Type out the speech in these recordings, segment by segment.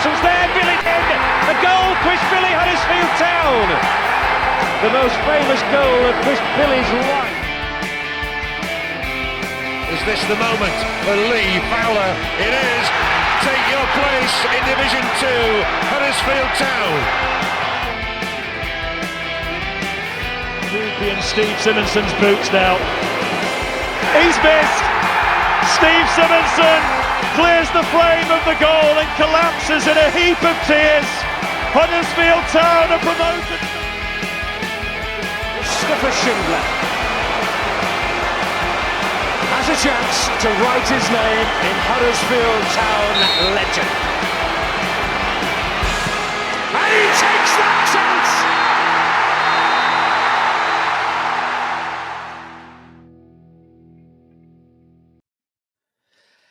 Sorensen's there, Billy in. A goal, Chris Billy, Huddersfield Town. The most famous goal of Chris Billy's life. Is this the moment for Lee Fowler? It is. Take your place in Division 2, Huddersfield Town. Ruby and Steve Simonson's boots now. He's missed. Steve Sorensen clears the frame of the goal and collapses in a heap of tears. Huddersfield Town are promoted. Mustafa Schindler has a chance to write his name in Huddersfield Town legend. And he takes that chance!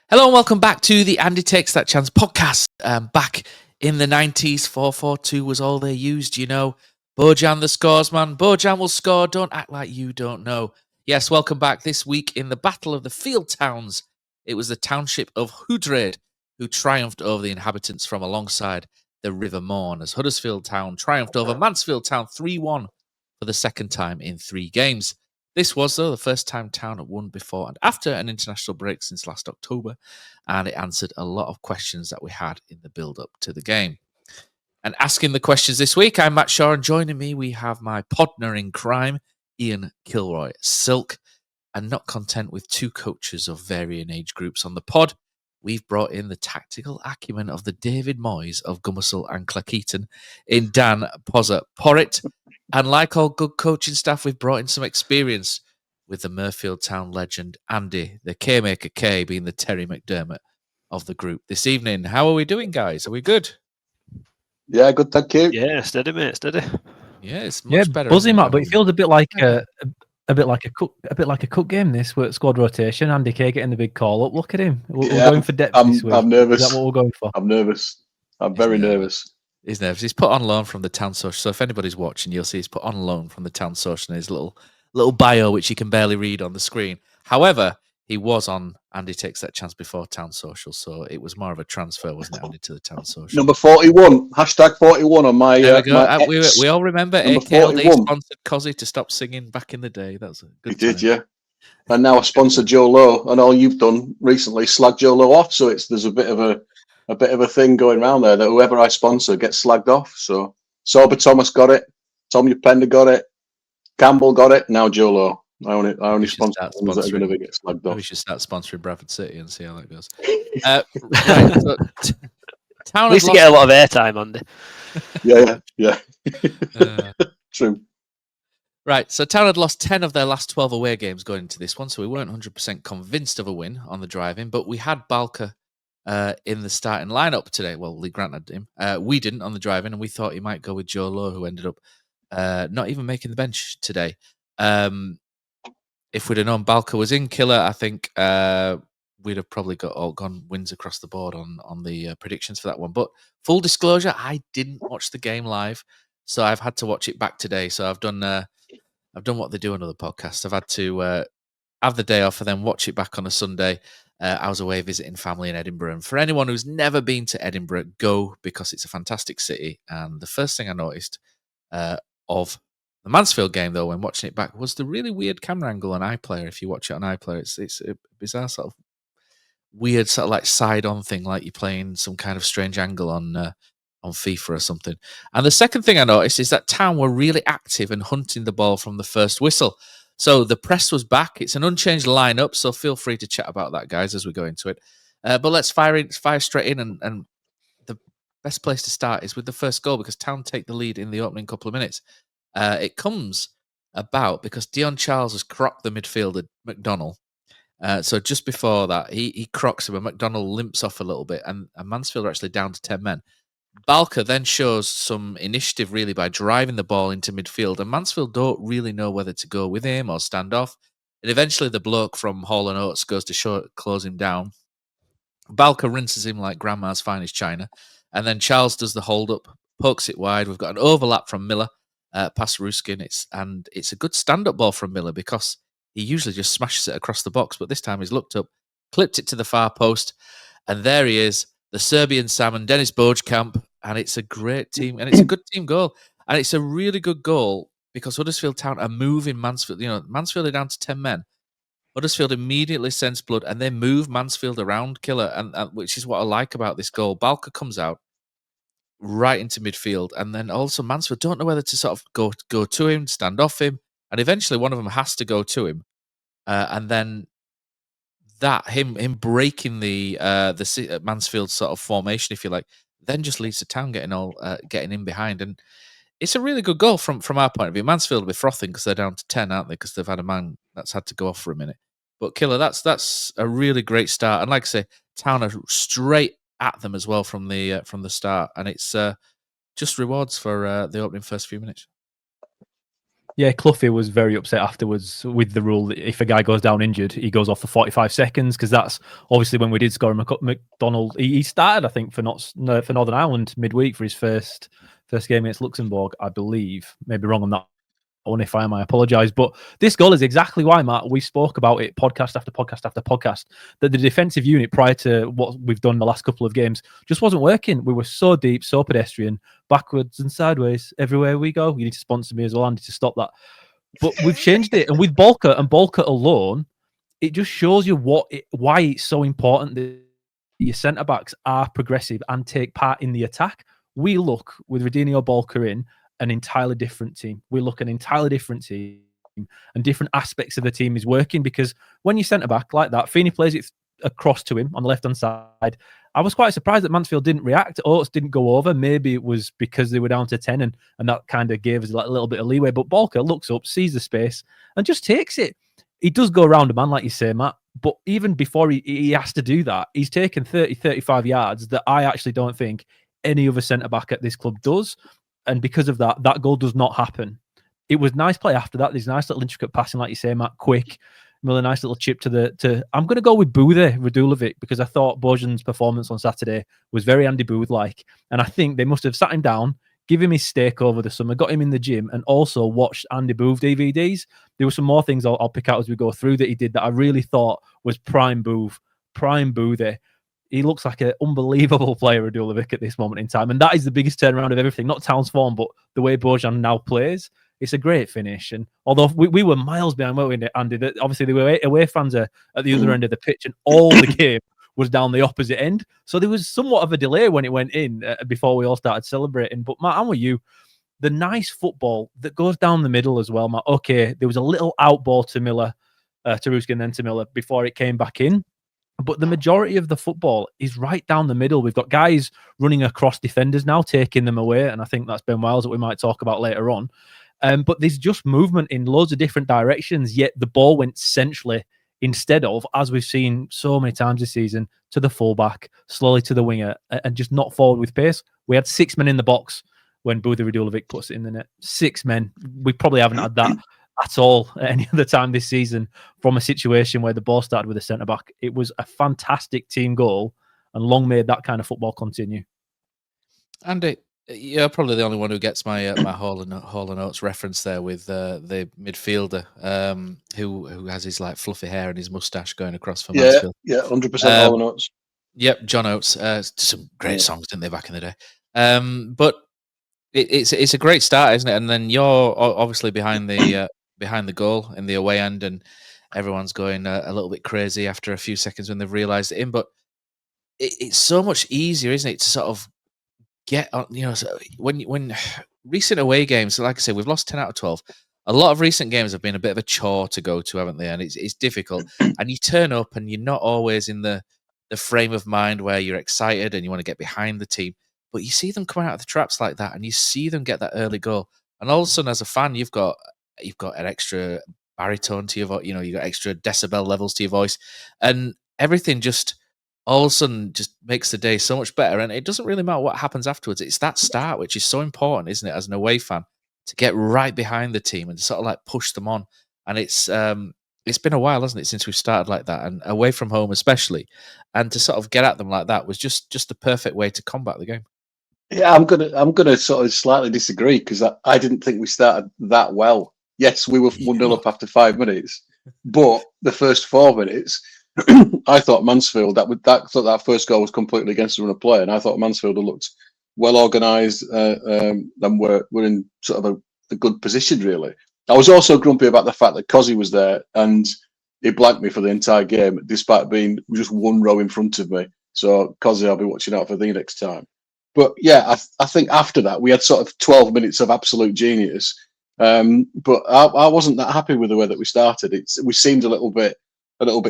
Hello and welcome back to the Andy Takes That Chance podcast. Back in the 90s, 4-4-2 was all they used, you know. Bojan the Scoresman. Bojan will score. Don't act like you don't know. Yes, welcome back. This week in the Battle of the Field Towns, it was the township of Hildred who triumphed over the inhabitants from alongside the River Morn as Huddersfield Town triumphed over Mansfield Town 3-1 for the second time in 3 games. This was, though, the first time Town had won before and after an international break since last October, and it answered a lot of questions that we had in the build-up to the game. And asking the questions this week, I'm Matt Shaw, and joining me we have my partner in crime, Ian Kilroy Silk. And not content with 2 coaches of varying age groups on the pod, we've brought in the tactical acumen of the David Moyes of Gummersall and Clackheaton in Dan Pozza-Porritt. And like all good coaching staff, we've brought in some experience with the Murfield Town legend, Andy, the Kayemaker K, being the Terry McDermott of the group this evening. How are we doing, guys? Are we good? Yeah, good, thank you. Yeah, steady, mate, steady. Yeah, it's much better. Buzzing, Matt, but it feels a bit like a bit like a cup game. This where squad rotation. Andy Kay getting the big call up. Look at him. We're going for depth this week. I'm nervous. Is that what we're going for? I'm nervous. I'm very nervous. He's nervous. He's put on loan from the Town Social. So if anybody's watching, you'll see he's put on loan from the Town Social in his little bio, which you can barely read on the screen. However, he was on Andy Takes That Chance before Town Social, so it was more of a transfer, wasn't it, Andy, to the Town Social? Number 41, hashtag 41 on my. There we go. My we all remember AKLD sponsored Cozzy to stop singing back in the day. That was a good time. Did, yeah. And now I sponsor Joe Lowe, and all you've done recently slag Joe Lowe off. So there's a bit of a thing going around there that whoever I sponsor gets slagged off. So Sober Thomas got it, Tom Upenda got it, Campbell got it. Now Joe Lowe. I only sponsor ones that are going to get slagged off. We should start sponsoring Bradford City and see how that goes. Right, so Town we used to get a lot of airtime on it. Yeah. True. Right, so Town had lost 10 of their last 12 away games going into this one, so we weren't 100% convinced of a win on the drive-in, but we had Balker in the starting lineup today. Well, Lee Grant had him. We didn't on the drive-in, and we thought he might go with Joe Lowe, who ended up not even making the bench today. If we'd have known Balker was in killer, I think we'd have probably gone wins across the board on the predictions for that one. But full disclosure, I didn't watch the game live, so I've had to watch it back today. So I've done what they do on other podcasts. I've had to have the day off and then watch it back on a Sunday. I was away visiting family in Edinburgh, and for anyone who's never been to Edinburgh, go, because it's a fantastic city. And the first thing I noticed of the Mansfield game, though, when watching it back, was the really weird camera angle on iPlayer. If you watch it on iPlayer, it's a bizarre sort of weird sort of like side-on thing, like you're playing some kind of strange angle on FIFA or something. And the second thing I noticed is that Town were really active and hunting the ball from the first whistle. So the press was back. It's an unchanged lineup, so feel free to chat about that, guys, as we go into it. But let's fire straight in, and the best place to start is with the first goal, because Town take the lead in the opening couple of minutes. It comes about because Dion Charles has crocked the midfielder McDonnell. So just before that, he crocks him, and McDonnell limps off a little bit, and Mansfield are actually down to 10 men. Balker then shows some initiative, really, by driving the ball into midfield, and Mansfield don't really know whether to go with him or stand off. And eventually the bloke from Hall and Oates goes to close him down. Balker rinses him like grandma's finest china, and then Charles does the hold-up, pokes it wide. We've got an overlap from Miller past Ruskin. It's a good stand-up ball from Miller, because he usually just smashes it across the box, but this time he's looked up, clipped it to the far post, and there he is, the Serbian Sam and Dennis Bergkamp, and it's a great team, and it's a good team goal, and it's a really good goal because Huddersfield Town are moving Mansfield. You know, Mansfield are down to 10 men. Huddersfield immediately sends blood, and they move Mansfield around, Killer, and which is what I like about this goal. Balker comes out right into midfield, and then also Mansfield don't know whether to sort of go to him, stand off him, and eventually one of them has to go to him, and then him breaking the Mansfield sort of formation, if you like, then just leads to Town getting in behind, and it's a really good goal from our point of view. Mansfield will be frothing because they're down to 10, aren't they? Because they've had a man that's had to go off for a minute. But Killer, that's a really great start, and like I say, Town are straight at them as well from the start, and it's just rewards for the opening first few minutes. Yeah, Cloughy was very upset afterwards with the rule that if a guy goes down injured, he goes off for 45 seconds, because that's obviously when we did score McDonald. He started, I think, for Northern Ireland midweek for his first game against Luxembourg, I believe. Maybe wrong on that one. If I am, I apologise. But this goal is exactly why, Matt, we spoke about it podcast after podcast after podcast, that the defensive unit prior to what we've done the last couple of games just wasn't working. We were so deep, so pedestrian, backwards and sideways everywhere we go. You need to sponsor me as well, Andy, to stop that. But we've changed it. And with Balker and Balker alone, it just shows you why it's so important that your centre-backs are progressive and take part in the attack. We look, with Radinho Balker in, an entirely different team. We look an entirely different team, and different aspects of the team is working, because when you centre back like that, Feeney plays it across to him on the left-hand side. I was quite surprised that Mansfield didn't react. Oates didn't go over. Maybe it was because they were down to 10 and that kind of gave us like a little bit of leeway. But Balker looks up, sees the space and just takes it. He does go around a man, like you say, Matt. But even before he has to do that, he's taken 30, 35 yards that I actually don't think any other centre-back at this club does. And because of that, that goal does not happen. It was nice play after that. There's nice little intricate passing, like you say, Matt, quick. Miller, nice little chip to I'm going to go with Radulovic, because I thought Bojan's performance on Saturday was very Andy Booth-like. And I think they must have sat him down, give him his steak over the summer, got him in the gym, and also watched Andy Booth DVDs. There were some more things I'll pick out as we go through that he did that I really thought was prime Booth. He looks like an unbelievable player, Radulovic, at this moment in time. And that is the biggest turnaround of everything. Not Town's form, but the way Bojan now plays. It's a great finish. And although we were miles behind, weren't we, Andy? That obviously, the away fans are at the other end of the pitch, and all the game was down the opposite end. So there was somewhat of a delay when it went in before we all started celebrating. But Matt, I'm with you. The nice football that goes down the middle as well, Matt. Okay, there was a little out ball to Miller, to Ruskin, then to Miller before it came back in. But the majority of the football is right down the middle. We've got guys running across defenders now, taking them away. And I think that's Ben Wiles that we might talk about later on. But there's just movement in loads of different directions, yet the ball went centrally instead of, as we've seen so many times this season, to the fullback, slowly to the winger, and just not forward with pace. We had 6 men in the box when Bojan Radulovic puts it in the net. 6 men. We probably haven't had that at all at any other time this season from a situation where the ball started with a centre-back. It was a fantastic team goal, and long may that kind of football continue. Andy, you're probably the only one who gets my my Hall and Oates reference there with the midfielder who has his like fluffy hair and his moustache going across for Mansfield. Yeah, 100% Hall and Oates. Yep, John Oates. Some great songs, didn't they, back in the day? But it's a great start, isn't it? And then you're obviously behind the goal in the away end, and everyone's going a little bit crazy after a few seconds when they've realised it in. But it's so much easier, isn't it, to sort of get on, when recent away games, like I say, we've lost 10 out of 12. A lot of recent games have been a bit of a chore to go to, haven't they? And it's difficult. And you turn up and you're not always in the frame of mind where you're excited and you want to get behind the team. But you see them coming out of the traps like that, and you see them get that early goal. And all of a sudden, as a fan, you've got an extra baritone to your voice, you've got extra decibel levels to your voice, and everything just all of a sudden just makes the day so much better. And it doesn't really matter what happens afterwards. It's that start which is so important, isn't it, as an away fan, to get right behind the team and to sort of like push them on. And it's been a while, hasn't it, since we've started like that, and away from home especially. And to sort of get at them like that was just the perfect way to combat the game. Yeah, I'm gonna sort of slightly disagree, because I didn't think we started that well. Yes, we were 1-0 up after 5 minutes, but the first 4 minutes, I thought Mansfield that first goal was completely against the run of play, and I thought Mansfield had looked well organised and were in sort of a good position really. I was also grumpy about the fact that Cozzy was there and he blanked me for the entire game, despite being just one row in front of me. So Cozzy, I'll be watching out for thee next time. But yeah, I think after that we had sort of 12 minutes of absolute genius. But I wasn't that happy with the way that we started. We seemed a little bit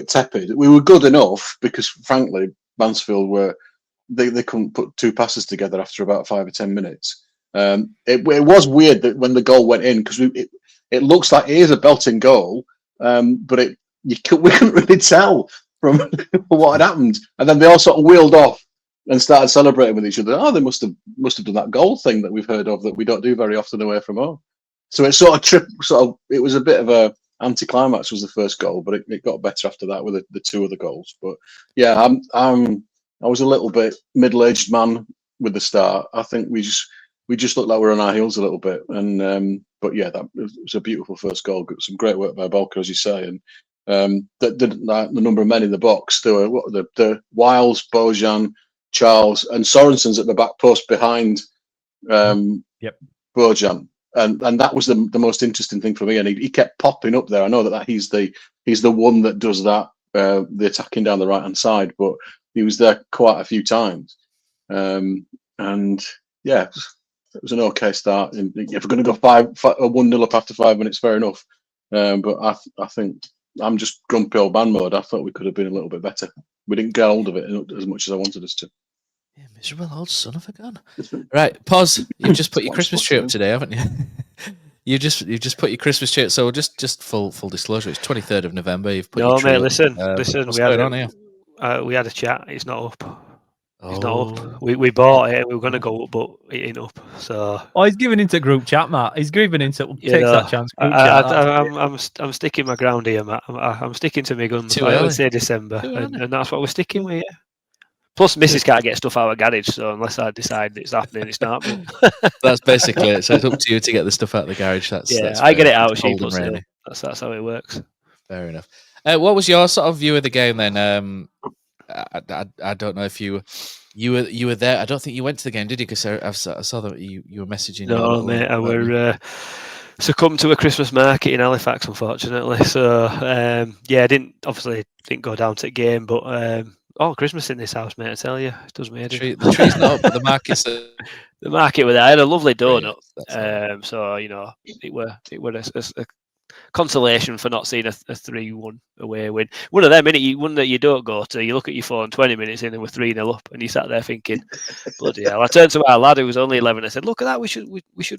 tepid. We were good enough because, frankly, Mansfield they couldn't put two passes together after about 5 or 10 minutes. It was weird that when the goal went in, because it looks like it is a belting goal, but we couldn't really tell from what had happened. And then they all sort of wheeled off and started celebrating with each other. Oh, they must have done that goal thing that we've heard of that we don't do very often away from home. So it it was a bit of a anticlimax was the first goal, but it got better after that with the two other goals. But yeah, I was a little bit middle-aged man with the start. I think we just looked like we were on our heels a little bit. And but yeah, that was a beautiful first goal. Some great work by Balker, as you say, and the number of men in the box. There were the Wiles, Bojan, Charles, and Sorensen's at the back post behind Bojan. And that was the most interesting thing for me. And he kept popping up there. I know that he's the one that does that, the attacking down the right hand side, but he was there quite a few times. And yeah, it was an okay start. And if we're going to go 1-0 up after 5 minutes, fair enough. But I think I'm just grumpy old man mode. I thought we could have been a little bit better. We didn't get hold of it as much as I wanted us to. Yeah, miserable old son of a gun. Right, Poz, you've just put your Christmas tree up today, haven't you? You just put your Christmas tree up. So just full disclosure, it's 23rd of November. You've put your tree up. Listen. What's going on here? We had a chat. It's not up. It's not up. We bought it. We were going to go up, but it ain't up. So he's giving into group chat, Matt. He's giving into takes that chance. Group chat. I'm sticking my ground here, Matt. I'm sticking to my guns. I would say December, and that's what we're sticking with. Plus, Mrs. can't get stuff out of garage, so unless I decide it's happening, it's not. That's basically it. So it's up to you to get the stuff out of the garage. That's I get it out. She puts it. That's how it works. Fair enough. What was your sort of view of the game then? I don't know if you were there. I don't think you went to the game, did you? Because I saw that you were messaging. No, mate. I were succumbed to a Christmas market in Halifax, unfortunately. So I didn't go down to the game, but. Christmas in this house, mate! I tell you, it does me head in. The tree's not up, but the market's. The market was there. I had a lovely donut, so it were a consolation for not seeing a 3-1 away win. One of them, one that you don't go to. You look at your phone 20 minutes in and we're 3-0 up, and you sat there thinking, bloody hell. I turned to our lad who was only 11. I said, look at that, we should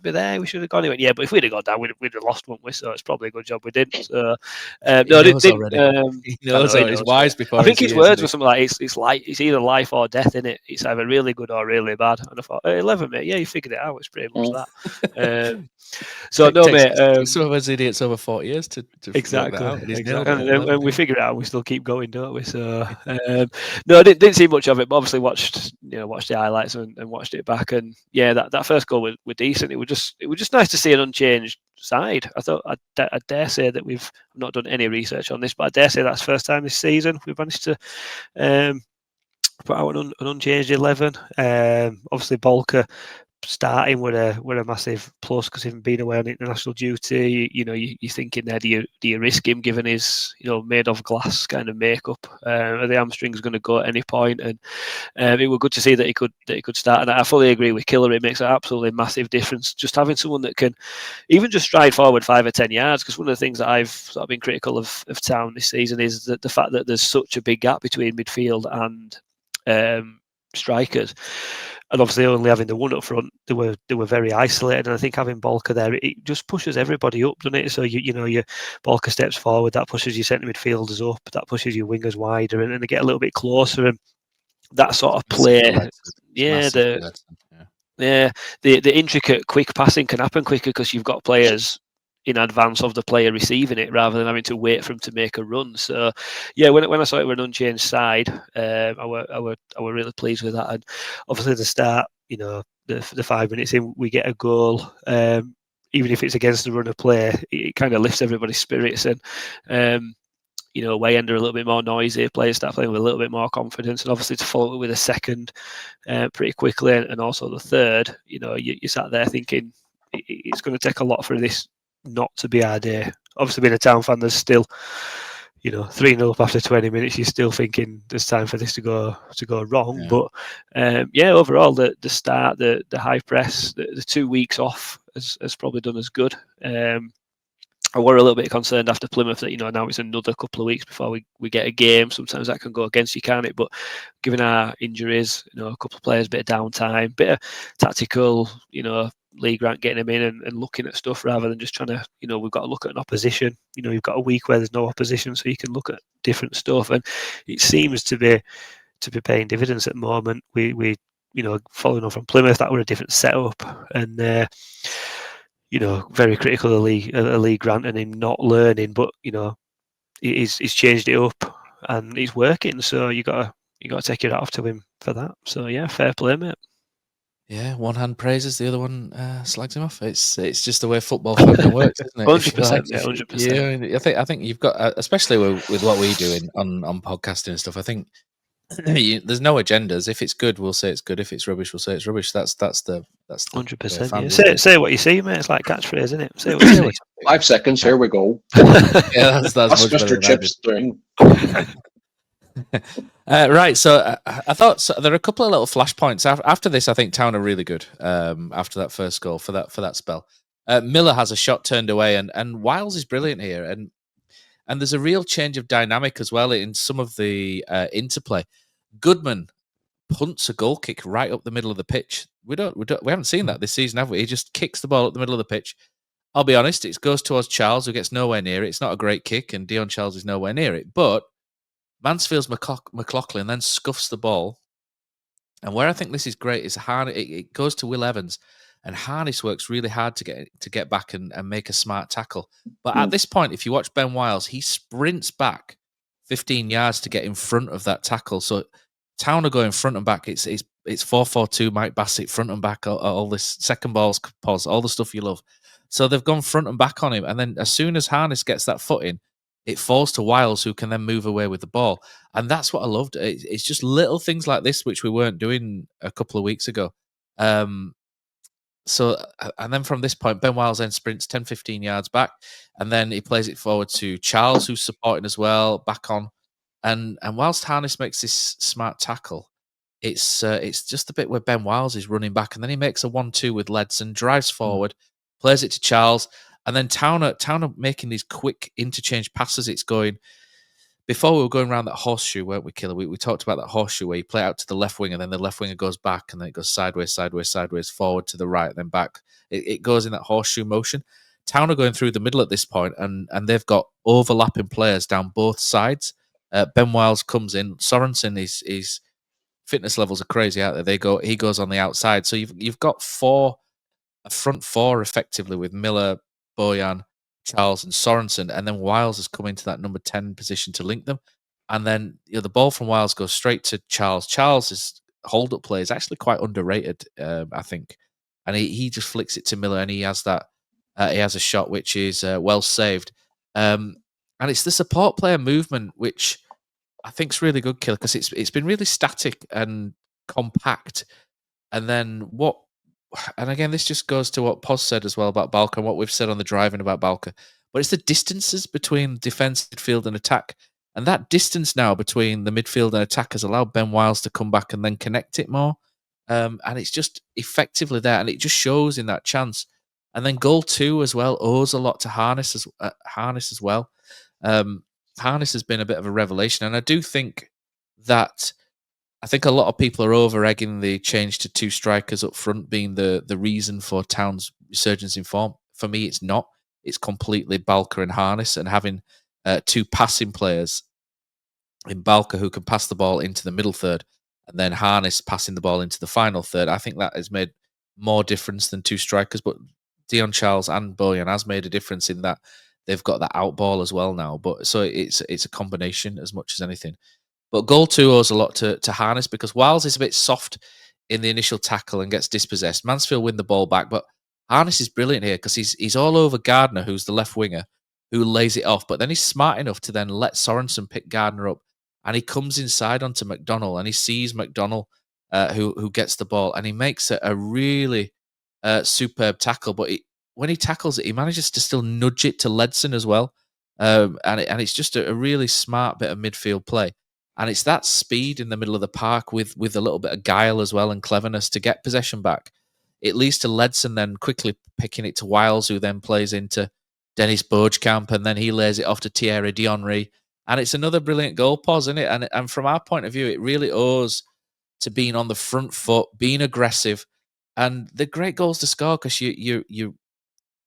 be there. We should have gone. He went, yeah, but if we'd have gone down, we'd have lost, wouldn't we? So it's probably a good job we didn't. So he knows he's wise before. I think his words were something like it's either life or death in it. It's either really good or really bad. And I thought, 11, mate, yeah, you figured it out. It's pretty much that. So no, mate. Some of us idiots over 40 years to exactly. And we figure it out. We still keep going, don't we? So no, I didn't see much of it, but obviously watched the highlights and watched it back. And yeah, that first goal were decent. It was just nice to see an unchanged side. I thought I dare say that we've not done any research on this, but I dare say that's the first time this season we've managed to put out an unchanged 11. Obviously Balker starting with a massive plus because he's been away on international duty. You're thinking there, do you risk him given his made of glass kind of makeup? Are the hamstrings going to go at any point? And it was good to see that he could start. And I fully agree with Killer. It makes an absolutely massive difference just having someone that can even just stride forward 5 or 10 yards. Because one of the things that I've sort of been critical of Town this season is that the fact that there's such a big gap between midfield and strikers. And obviously, only having the one up front, they were very isolated. And I think having Balker there, it just pushes everybody up, doesn't it? So your Balker steps forward, that pushes your centre midfielders up, that pushes your wingers wider, and they get a little bit closer. And that sort of play, the intricate, quick passing can happen quicker because you've got players in advance of the player receiving it rather than having to wait for him to make a run. So yeah, when I saw it were an unchanged side, I were really pleased with that. And obviously the start, the 5 minutes in, we get a goal. Even if it's against the run of play, it kind of lifts everybody's spirits. And away end are a little bit more noisy, players start playing with a little bit more confidence, and obviously to follow it with a second pretty quickly, and also the third, you sat there thinking it's going to take a lot for this not to be our day. Obviously, being a Town fan, there's still 3-0 up after 20 minutes, you're still thinking there's time for this to go wrong. Yeah. But overall, the start, the high press, the 2 weeks off has probably done us good. I were a little bit concerned after Plymouth that now it's another couple of weeks before we get a game. Sometimes that can go against you, can't it? But given our injuries, a couple of players, bit of downtime, bit of tactical, league rank, getting them in and looking at stuff rather than just trying to, we've got to look at an opposition. You've got a week where there's no opposition, so you can look at different stuff, and it seems to be paying dividends at the moment. We following on from Plymouth, that were a different setup, and very critical of Lee Grant and him not learning, but he's changed it up and he's working. So you got to take your hat off to him for that. So yeah, fair play, mate. Yeah, one hand praises, the other one slags him off. It's just the way football fandom works, isn't it? 100%, yeah, 100%. Yeah, I think you've got, especially with what we do on podcasting and stuff. I think there's no agendas. If it's good, we'll say it's good. If it's rubbish, we'll say it's rubbish. That's the 100%. Yeah. Say what you see, mate. It's like catchphase, isn't it? Say what you see. 5 seconds. Here we go. Yeah, that's much better Mr. Chips doing. Right, so I thought there are a couple of little flashpoints after this. I think Town are really good after that first goal for that spell. Miller has a shot turned away, and Wiles is brilliant here, and there's a real change of dynamic as well in some of the interplay. Goodman punts a goal kick right up the middle of the pitch. We haven't seen that this season, have we? He just kicks the ball up the middle of the pitch. I'll be honest, it goes towards Charles, who gets nowhere near it. It's not a great kick, and Dion Charles is nowhere near it, but Mansfield's McLaughlin then scuffs the ball, and where I think this is great is it goes to Will Evans, and Harness works really hard to get back and make a smart tackle. But at this point, if you watch Ben Wiles, he sprints back 15 yards to get in front of that tackle. So Town are going front and back. It's 4-4-2, Mike Bassett front and back. All this second balls, Poz, all the stuff you love. So they've gone front and back on him, and then as soon as Harness gets that foot in, it falls to Wiles, who can then move away with the ball. And that's what I loved. It's just little things like this, which we weren't doing a couple of weeks ago. So, and then from this point, Ben Wiles then sprints 10, 15 yards back, and then he plays it forward to Charles, who's supporting as well, back on. And whilst Harness makes this smart tackle, it's just the bit where Ben Wiles is running back, and then he makes a 1-2 with Ledson, drives forward, plays it to Charles, and then Town are making these quick interchange passes. It's going, before we were going around that horseshoe, weren't we, Killer? We talked about that horseshoe where you play out to the left wing, and then the left winger goes back, and then it goes sideways, sideways, sideways, forward to the right, then back. It goes in that horseshoe motion. Town are going through the middle at this point, and they've got overlapping players down both sides. Ben Wiles comes in. Sorensen, his fitness levels are crazy out there. He goes on the outside. So you've got a front four effectively with Miller, Bojan, Charles, and Sorensen, and then Wiles has come into that number 10 position to link them. And then the ball from Wiles goes straight to Charles. Charles' hold-up play is actually quite underrated, I think. And he just flicks it to Miller, and he has that. He has a shot which is well saved. And it's the support player movement which I think is really good, Killer, because it's been really static and compact. And then and again, this just goes to what Poz said as well about Balker and what we've said on the driving about Balker. But it's the distances between defence, midfield, and attack. And that distance now between the midfield and attack has allowed Ben Wiles to come back and then connect it more. And it's just effectively there. And it just shows in that chance. And then goal 2 as well owes a lot to Harness as well. Harness has been a bit of a revelation. And I do think that I think a lot of people are over-egging the change to 2 strikers up front being the reason for Town's resurgence in form. For me, it's not. It's completely Balker and Harness, and having 2 passing players in Balker who can pass the ball into the middle third, and then Harness passing the ball into the final third. I think that has made more difference than 2 strikers, but Dion Charles and Bojan has made a difference in that they've got that out ball as well now. But so it's a combination as much as anything. But goal 2 owes a lot to Harness, because Wiles is a bit soft in the initial tackle and gets dispossessed. Mansfield win the ball back, but Harness is brilliant here because he's all over Gardner, who's the left winger, who lays it off. But then he's smart enough to then let Sorensen pick Gardner up, and he comes inside onto McDonnell, and he sees McDonnell, who gets the ball, and he makes a really superb tackle. But when he tackles it, he manages to still nudge it to Ledson as well. And it's just a really smart bit of midfield play. And it's that speed in the middle of the park with a little bit of guile as well and cleverness to get possession back. It leads to Ledson then quickly picking it to Wiles, who then plays into Dennis Bergkamp, and then he lays it off to Thierry Dion. And it's another brilliant goal, Poz, isn't it? And from our point of view, it really owes to being on the front foot, being aggressive, and the great goals to score because you're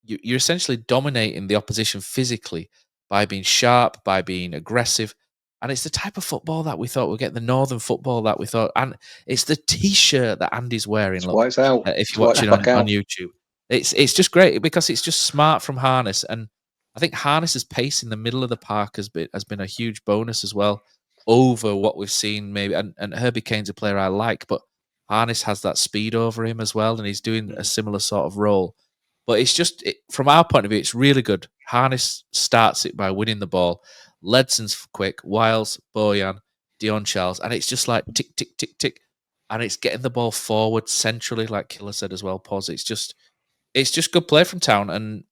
essentially dominating the opposition physically by being sharp, by being aggressive. And it's the type of football that we thought we'd get, the northern football that we thought. And it's the T-shirt that Andy's wearing. That's why it's out. If you're watching on YouTube. It's just great because it's just smart from Harness. And I think Harness's pace in the middle of the park has been a huge bonus as well over what we've seen maybe. And Herbie Kane's a player I like, but Harness has that speed over him as well, and he's doing a similar sort of role. But it's just, from our point of view, it's really good. Harness starts it by winning the ball. Ledson's quick, Wiles, Bojan, Dion, Charles, and it's just like tick, tick, tick, tick, and it's getting the ball forward centrally, like Killer said as well. Poz. It's just good play from Town, and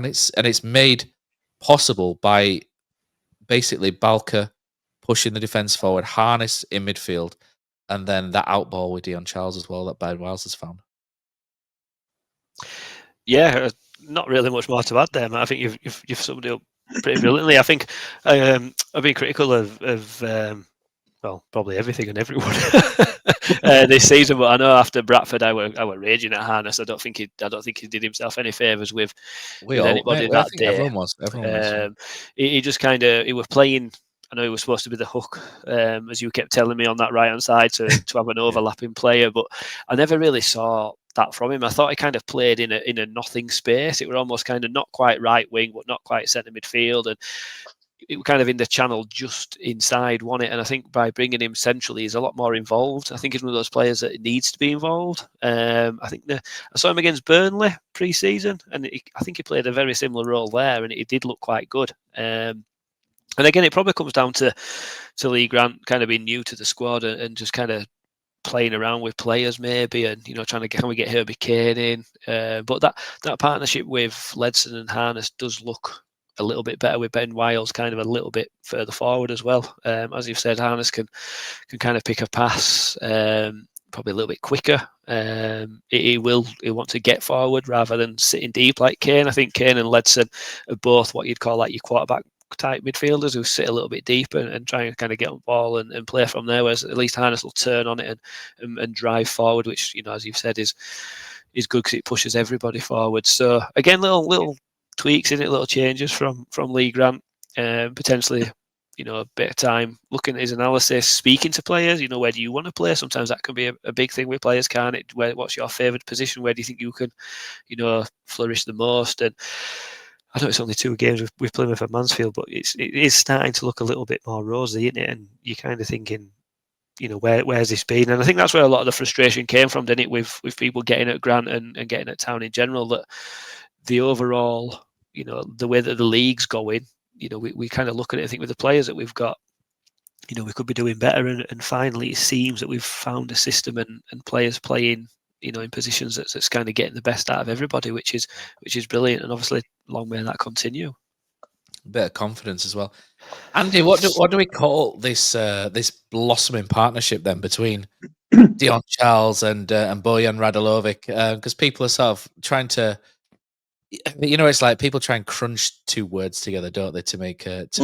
it's made possible by basically Balker pushing the defence forward, Harness in midfield, and then that out ball with Dion Charles as well that Ben Wiles has found. Yeah, not really much more to add there, Matt. I think you've summed it up pretty brilliantly. I think I've been critical of well, probably everything and everyone this season, but I know after Bradford, I were raging at Harness. I don't think he did himself any favours with anybody that day. Everyone was. He just he was playing. I know he was supposed to be the hook, as you kept telling me on that right hand side to have an overlapping player, but I never really saw that from him. I thought he kind of played in a nothing space. It were almost kind of not quite right wing, but not quite centre midfield, and it was kind of in the channel just inside, wasn't it? And I think by bringing him centrally, he's a lot more involved. I think he's one of those players that needs to be involved. I think I saw him against Burnley pre-season, and I think he played a very similar role there, and it did look quite good. And again, it probably comes down to Lee Grant kind of being new to the squad and just kind of playing around with players maybe, and trying to can we get Herbie Kane in? But that partnership with Ledson and Harness does look a little bit better with Ben Wiles kind of a little bit further forward as well. As you've said, Harness can kind of pick a pass, probably a little bit quicker. He'll want to get forward rather than sitting deep like Kane. I think Kane and Ledson are both what you'd call like your quarterback type midfielders who sit a little bit deeper and try and kind of get on the ball and play from there, whereas at least Harness will turn on it and drive forward, which as you've said is good because it pushes everybody forward. So again, little tweaks in it, little changes from Lee Grant, potentially a bit of time looking at his analysis, speaking to players. Where do you want to play? Sometimes that can be a big thing with players, can't it? What's your favoured position? Where do you think you can flourish the most? And I know it's only 2 games with Plymouth and Mansfield, but it is starting to look a little bit more rosy, isn't it? And you're kind of thinking, where's this been? And I think that's where a lot of the frustration came from, didn't it, with people getting at Grant and getting at Town in general, that the overall, the way that the league's going, we kind of look at it, I think, with the players that we've got, we could be doing better. And finally, it seems that we've found a system and players playing, in positions that's kind of getting the best out of everybody, which is brilliant. And obviously, long may that continue. A bit of confidence as well. Andy, what do we call this this blossoming partnership then between Dion Charles and Bojan Radulovic? Because people are sort of trying to, it's like people try and crunch 2 words together, don't they, to make it.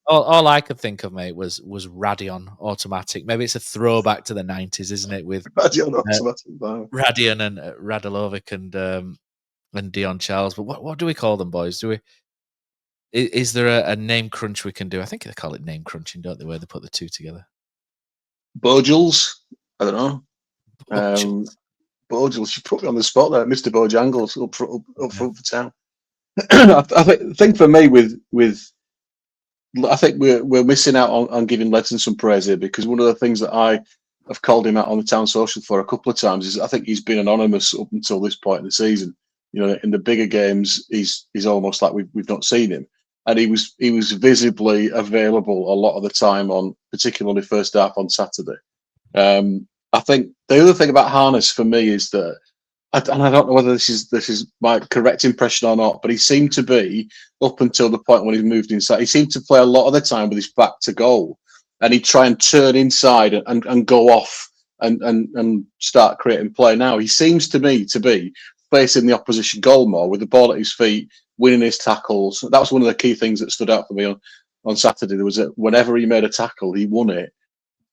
All I could think of, mate, was Radion automatic. Maybe it's a throwback to the 90s, isn't it? With Radion automatic. Radion and Radulovic and Dion Charles. But what do we call them, boys? Is there a name crunch we can do? I think they call it name crunching, don't they? Where they put the 2 together. Bojangles? I don't know. Bojangles, you put me on the spot there, Mr. Bojangles, up front for Town. I think for me, I think we're missing out on giving Ledson some praise here, because one of the things that I have called him out on the Town social for a couple of times is I think he's been anonymous up until this point in the season. In the bigger games, he's almost like we've not seen him. and he was visibly available a lot of the time on, particularly first half on Saturday. I think the other thing about Harness for me is that, and I don't know whether this is my correct impression or not, but he seemed to be, up until the point when he moved inside, he seemed to play a lot of the time with his back to goal, and he'd try and turn inside and go off and start creating play. Now he seems to me to be facing the opposition goal more with the ball at his feet, winning his tackles. That was one of the key things that stood out for me on Saturday. There was whenever he made a tackle, he won it.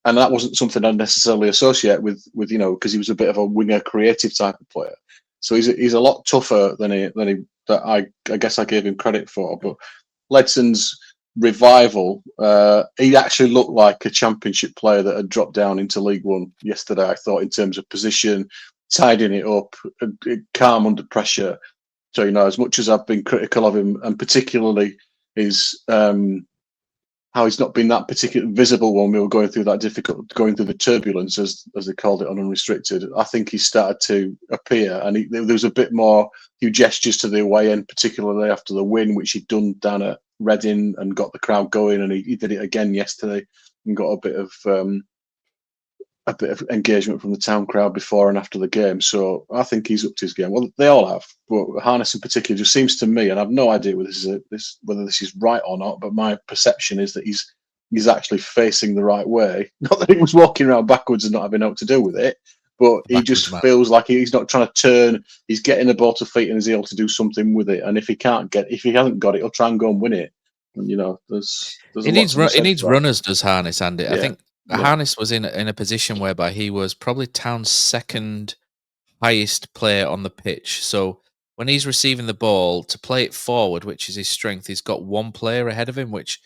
And that wasn't something I'd necessarily associate with because he was a bit of a winger, creative type of player. So he's a lot tougher than I guess I gave him credit for. But Ledson's revival, he actually looked like a championship player that had dropped down into League One yesterday. I thought in terms of position, tidying it up, calm under pressure. So as much as I've been critical of him, and particularly his how he's not been that particularly visible when we were going through the turbulence, as they called it on Unrestricted. I think he started to appear, and there was a bit more, few gestures to the away end, particularly after the win, which he'd done down at Reading and got the crowd going, and he did it again yesterday and got a bit of engagement from the town crowd before and after the game. So I think he's up to his game. Well, they all have, but Harness in particular just seems to me, and I've no idea whether this is right or not, but my perception is that he's actually facing the right way. Not that he was walking around backwards and not having enough to do with it, but he just feels like he's not trying to turn. He's getting the ball to feet and is able to do something with it. And if he hasn't got it, he'll try and go and win it. And he needs runners, does Harness, Andy. Yeah. I think Harness was in a position whereby he was probably Town's second highest player on the pitch. So when he's receiving the ball to play it forward, which is his strength, he's got one player ahead of him, which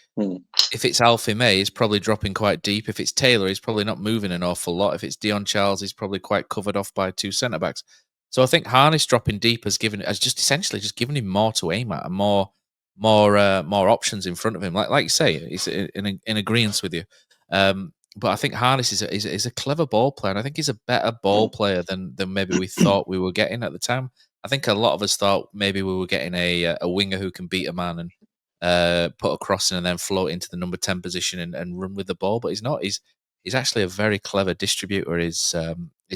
if it's Alfie May, he's probably dropping quite deep. If it's Taylor, he's probably not moving an awful lot. If it's Dion Charles, he's probably quite covered off by two centre-backs. So I think Harness dropping deep has essentially given him more to aim at and more options in front of him. Like you say, he's in agreement with you. But I think Harness is a clever ball player, and I think he's a better ball player than maybe we thought we were getting at the time. I think a lot of us thought maybe we were getting a winger who can beat a man and put a cross in and then float into the number 10 position and run with the ball. But he's not. He's actually a very clever distributor. Is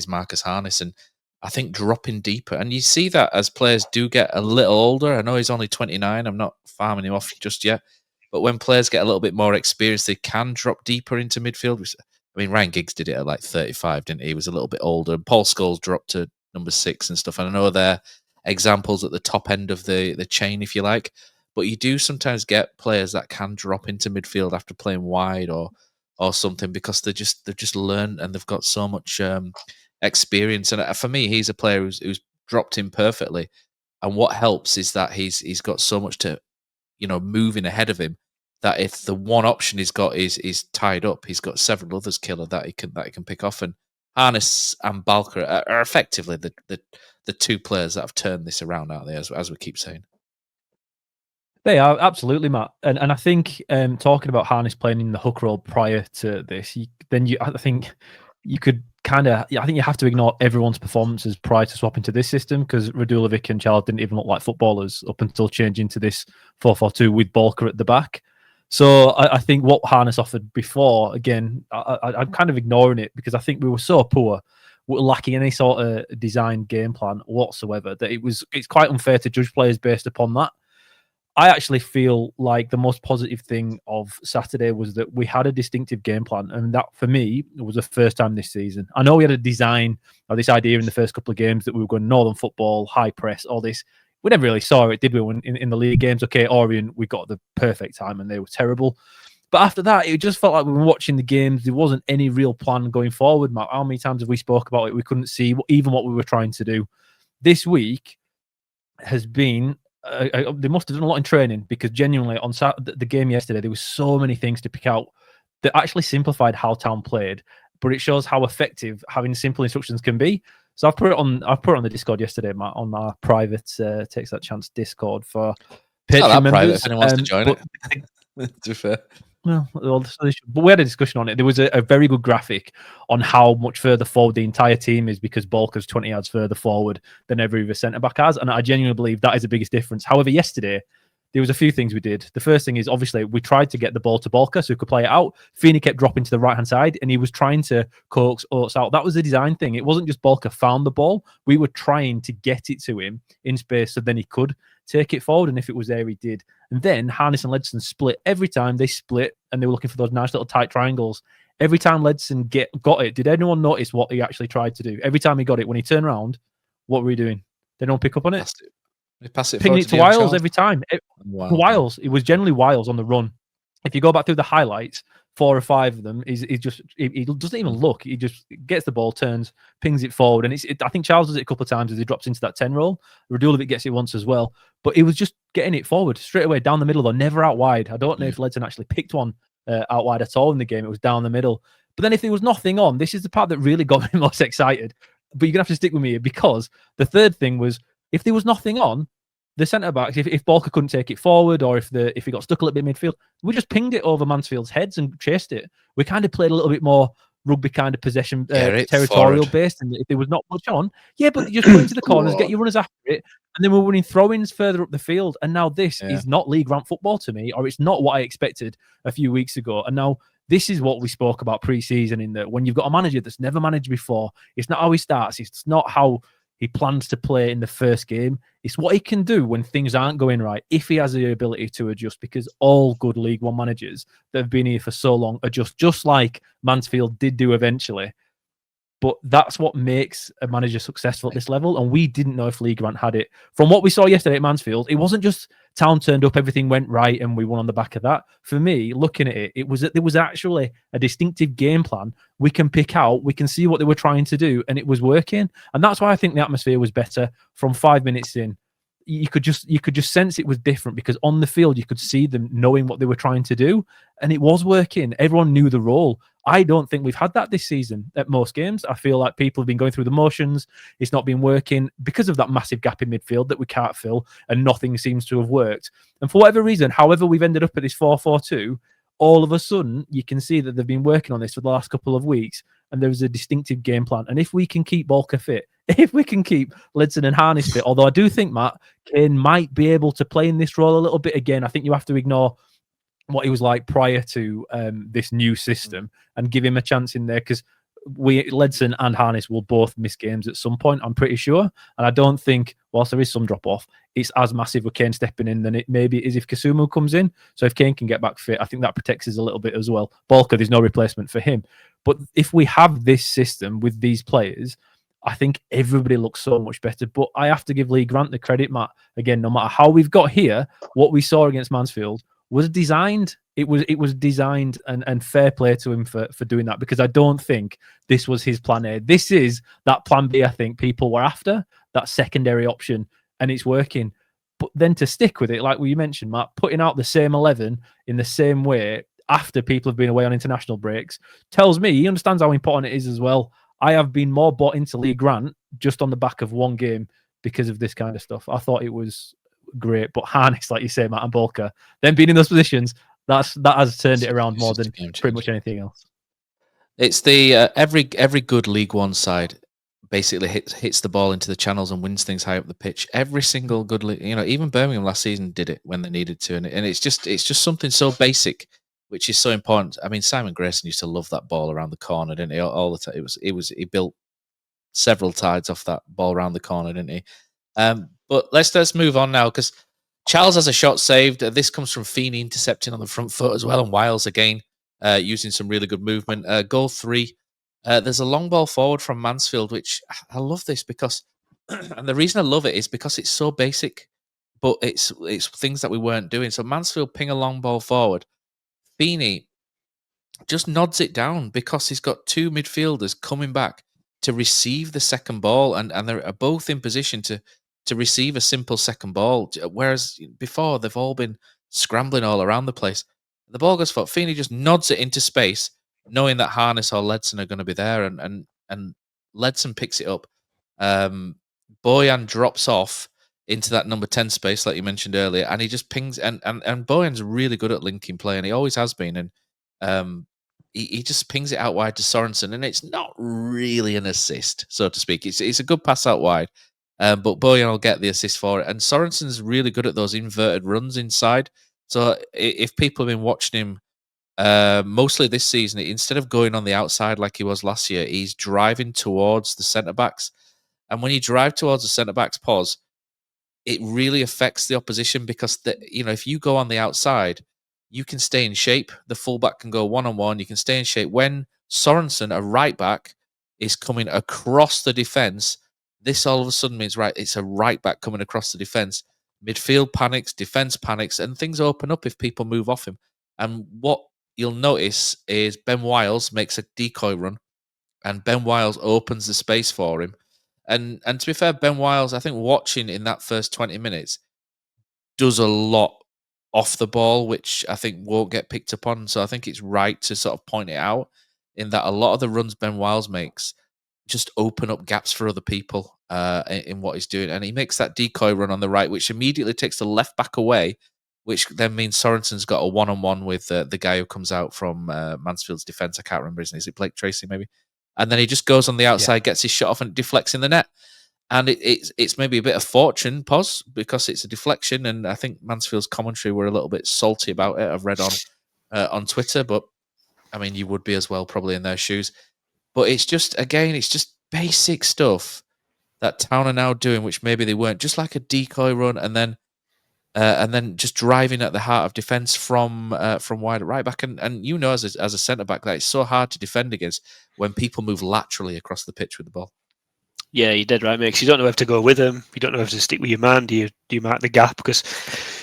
Marcus Harness, and I think dropping deeper. And you see that as players do get a little older. I know he's only 29. I'm not farming him off just yet. But when players get a little bit more experience, they can drop deeper into midfield. I mean, Ryan Giggs did it at like 35, didn't he? He was a little bit older. And Paul Scholes dropped to number 6 and stuff. And I know they're examples at the top end of the chain, if you like. But you do sometimes get players that can drop into midfield after playing wide or something because they've just learned and they've got so much experience. And for me, he's a player who's dropped in perfectly. And what helps is that he's got so much to moving ahead of him, that if the one option he's got is tied up, he's got several others killer that he can pick off. And Harness and Balker are effectively the two players that have turned this around, aren't they? As we keep saying, they are absolutely, Matt. And I think talking about Harness playing in the hook role prior to this, I think you have to ignore everyone's performances prior to swapping to this system, because Radulovic and Charles didn't even look like footballers up until changing to this 4-4-2 with Balker at the back. So I think what Harness offered before, again, I'm kind of ignoring it because I think we were so poor, we're lacking any sort of designed game plan whatsoever, that it's quite unfair to judge players based upon that. I actually feel like the most positive thing of Saturday was that we had a distinctive game plan, and that for me was the first time this season. I know we had a design or this idea in the first couple of games that we were going northern football, high press, all this. We never really saw it, did we? When in the league games, okay, Orient, we got the perfect time and they were terrible. But after that, it just felt like we were watching the games. There wasn't any real plan going forward, Matt. How many times have we spoke about it? We couldn't see even what we were trying to do. This week has been... they must have done a lot in training, because genuinely on the game yesterday, there was so many things to pick out that actually simplified how Town played, but it shows how effective having simple instructions can be. So I've put it on the Discord yesterday, Matt, on our private Takes That Chance Discord for Patreon members. Private, if anyone wants to join it. To be fair. Well, but we had a discussion on it. There was a very good graphic on how much further forward the entire team is, because Balker's 20 yards further forward than every other centre-back has, and I genuinely believe that is the biggest difference. However, yesterday, there was a few things we did. The first thing is obviously we tried to get the ball to Balker so he could play it out. Feeney kept dropping to the right-hand side and he was trying to coax Oates out. That was a design thing. It wasn't just Balker found the ball. We were trying to get it to him in space so then he could take it forward. And if it was there, he did. And then Harness and Ledson split. Every time they split and they were looking for those nice little tight triangles. Every time Ledson got it, did anyone notice what he actually tried to do? Every time he got it, when he turned around, what were he doing? They don't pick up on it. They pass it Pinging it to Dion Wiles Charles. every time. Wiles. It was generally Wiles on the run. If you go back through the highlights, 4 or 5 of them, he doesn't even look. He just gets the ball, turns, pings it forward. And I think Charles does it a couple of times as he drops into that 10 roll. Radulovic gets it once as well. But he was just getting it forward straight away down the middle, though, never out wide. I don't know if Ledson actually picked one out wide at all in the game. It was down the middle. But then if there was nothing on, this is the part that really got me most excited. But you're going to have to stick with me here because the third thing was if there was nothing on, the centre-backs, if Balker couldn't take it forward or if he got stuck a little bit midfield, we just pinged it over Mansfield's heads and chased it. We kind of played a little bit more rugby kind of possession, territorial based. And if there was not much on, but you just put into the corners, get your runners after it. And then we're winning throw-ins further up the field. And now this is not League Grant football to me, or it's not what I expected a few weeks ago. And now this is what we spoke about pre-season in that when you've got a manager that's never managed before, it's not how he starts. It's not how he plans to play in the first game. It's what he can do when things aren't going right, if he has the ability to adjust, because all good League One managers that have been here for so long adjust, just like Mansfield did do eventually. But that's what makes a manager successful at this level. And we didn't know if Lee Grant had it. From what we saw yesterday at Mansfield, it wasn't just Town turned up, everything went right, and we won on the back of that. For me, looking at it, there was actually a distinctive game plan we can pick out. We can see what they were trying to do, and it was working. And that's why I think the atmosphere was better from 5 minutes in. You could just sense it was different because on the field you could see them knowing what they were trying to do, and it was working. Everyone knew the role. I don't think we've had that this season at most games. I feel like people have been going through the motions. It's not been working because of that massive gap in midfield that we can't fill, and nothing seems to have worked. And for whatever reason, however we've ended up at this 4-4-2, all of a sudden you can see that they've been working on this for the last couple of weeks, and there's a distinctive game plan. And if we can keep Balker fit, if we can keep Ledson and Harness fit, although I do think, Matt, Kane might be able to play in this role a little bit again. I think you have to ignore what he was like prior to this new system and give him a chance in there, because Ledson and Harness will both miss games at some point, I'm pretty sure. And I don't think, whilst there is some drop-off, it's as massive with Kane stepping in than it maybe is if Kasumu comes in. So if Kane can get back fit, I think that protects us a little bit as well. Balker, there's no replacement for him. But if we have this system with these players, I think everybody looks so much better. But I have to give Lee Grant the credit, Matt. Again, no matter how we've got here, what we saw against Mansfield was designed. It was designed, and fair play to him for doing that, because I don't think this was his plan A. This is that plan B I think people were after, that secondary option, and it's working. But then to stick with it, like you mentioned, Matt, putting out the same 11 in the same way after people have been away on international breaks tells me he understands how important it is as well. I have been more bought into Lee Grant just on the back of one game because of this kind of stuff. I thought it was great, but Harness, like you say, Matt, and Balker, them being in those positions, that has turned it around more than pretty much anything else. It's the every good League One side basically hits the ball into the channels and wins things high up the pitch. Every single good league, even Birmingham last season did it when they needed to, and it's just something so basic, which is so important. I mean, Simon Grayson used to love that ball around the corner, didn't he? All the time. He built several tides off that ball around the corner, didn't he? But let's move on now, because Charles has a shot saved. This comes from Feeney intercepting on the front foot as well, and Wiles again using some really good movement. Goal 3. There's a long ball forward from Mansfield, which I love this because, and the reason I love it is because it's so basic, but it's things that we weren't doing. So Mansfield ping a long ball forward. Feeney just nods it down because he's got 2 midfielders coming back to receive the second ball, and they're both in position to receive a simple second ball, whereas before they've all been scrambling all around the place. The ball goes forward. Feeney just nods it into space, knowing that Harness or Ledson are going to be there, and Ledson picks it up. Bojan drops off into that number 10 space, like you mentioned earlier, and he just pings. And Bojan's really good at linking play, and he always has been. And he just pings it out wide to Sorensen, and it's not really an assist, so to speak. It's a good pass out wide. But Bojan will get the assist for it. And Sorensen's really good at those inverted runs inside. So if people have been watching him mostly this season, instead of going on the outside like he was last year, he's driving towards the centre-backs. And when you drive towards the centre-backs, Poz, it really affects the opposition because, if you go on the outside, you can stay in shape. The fullback can go one-on-one. You can stay in shape. When Sorensen, a right-back, is coming across the defence, this all of a sudden means, right, it's a right-back coming across the defence. Midfield panics, defence panics, and things open up if people move off him. And what you'll notice is Ben Wiles makes a decoy run, and Ben Wiles opens the space for him. And to be fair, Ben Wiles, I think watching in that first 20 minutes, does a lot off the ball, which I think won't get picked up on. So I think it's right to sort of point it out in that a lot of the runs Ben Wiles makes just open up gaps for other people in what he's doing. And he makes that decoy run on the right, which immediately takes the left back away, which then means Sorensen's got a one-on-one with the guy who comes out from Mansfield's defence. I can't remember his name. Is it Blake Tracy, maybe? And then he just goes on the outside, gets his shot off, and deflects in the net. And it's maybe a bit of fortune, Poz, because it's a deflection. And I think Mansfield's commentary were a little bit salty about it. I've read on Twitter, but I mean, you would be as well, probably in their shoes. But it's just, again, it's just basic stuff that Town are now doing, which maybe they weren't. Just like a decoy run, and then just driving at the heart of defence from wide at right back. And as a centre back, that it's so hard to defend against when people move laterally across the pitch with the ball. Yeah, you did right, mate. Because you don't know where to go with them. You don't know where to stick with your man. Do you mark the gap? Because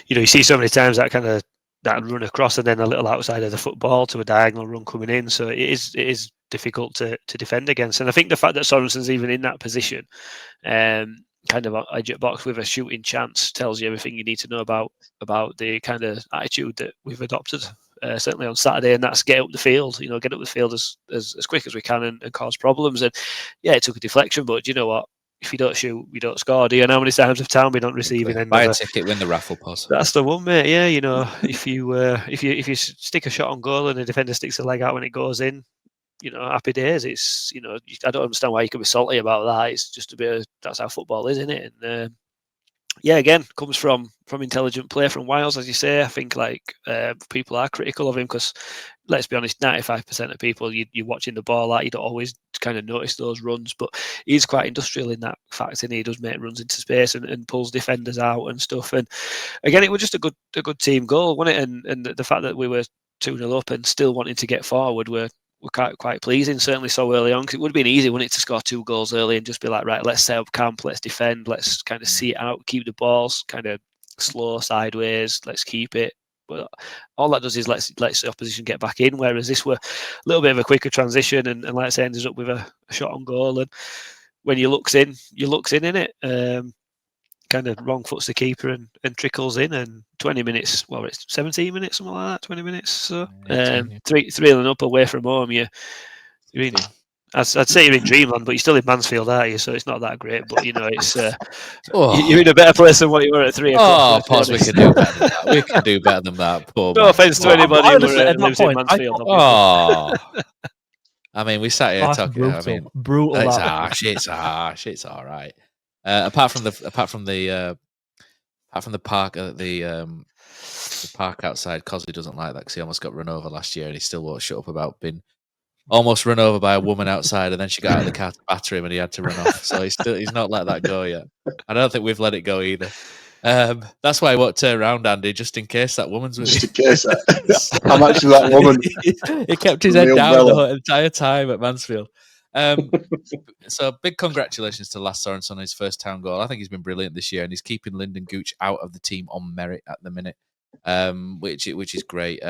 you see so many times that run across and then a little outside of the football to a diagonal run coming in. So it is difficult to defend against. And I think the fact that Sorensen's even in that position, kind of edge at box with a shooting chance, tells you everything you need to know about the kind of attitude that we've adopted. Certainly on Saturday, and that's get up the field. Get up the field as quick as we can and cause problems. And yeah, it took a deflection, but you know what? If you don't shoot, you don't score. Do you know how many times have Town been on receiving end? Buy a ticket, win the raffle, Poz. That's the one, mate. Yeah, if you stick a shot on goal and the defender sticks a leg out when it goes in, happy days. It's I don't understand why you could be salty about that. It's just a bit of, that's how football is, isn't it? And yeah, again, comes from intelligent play from Wiles, as you say. I think people are critical of him because, let's be honest, 95% of people you're watching the ball at, you don't always kind of notice those runs, but he's quite industrial in that fact, and he does make runs into space and pulls defenders out and stuff. And again, it was just a good team goal, wasn't it? And the fact that we were 2-0 up and still wanting to get forward were quite pleasing, certainly so early on, because it would have been easy, wouldn't it, to score 2 goals early and just be like, right, let's set up camp, let's defend, let's kind of see it out, keep the balls kind of slow sideways, let's keep it. But all that does is lets the opposition get back in, whereas this were a little bit of a quicker transition, and like I say, ends up with a shot on goal. And when you looks in it. Kind of wrong foots the keeper and trickles in, and 20 minutes, it's 17 minutes, something like that, 20 minutes. So 3-0 up away from home, you're in, I'd say you're in dreamland, but you're still in Mansfield, aren't you? So it's not that great, but it's you're in a better place than what you were at 3 o'clock. Oh, Poz, we can do better than that. We can do better than that. Poor no offence to anybody who lives in point, Mansfield. I mean, we sat here talking. Brutal. I mean, brutal. It's harsh. It's harsh. It's all right. Apart from the park, the park outside, Cosby doesn't like that because he almost got run over last year, and he still won't shut up about being almost run over by a woman outside, and then she got out of the car to batter him, and he had to run off. So he's not let that go yet. I don't think we've let it go either. That's why I won't turn around, Andy, just in case that woman's with you. Just in case. I'm actually that woman. He kept his head down the entire time at Mansfield. So big congratulations to Lasse Sorensen on his first Town goal. I think he's been brilliant this year, and he's keeping Lyndon Gooch out of the team on merit at the minute, which is great.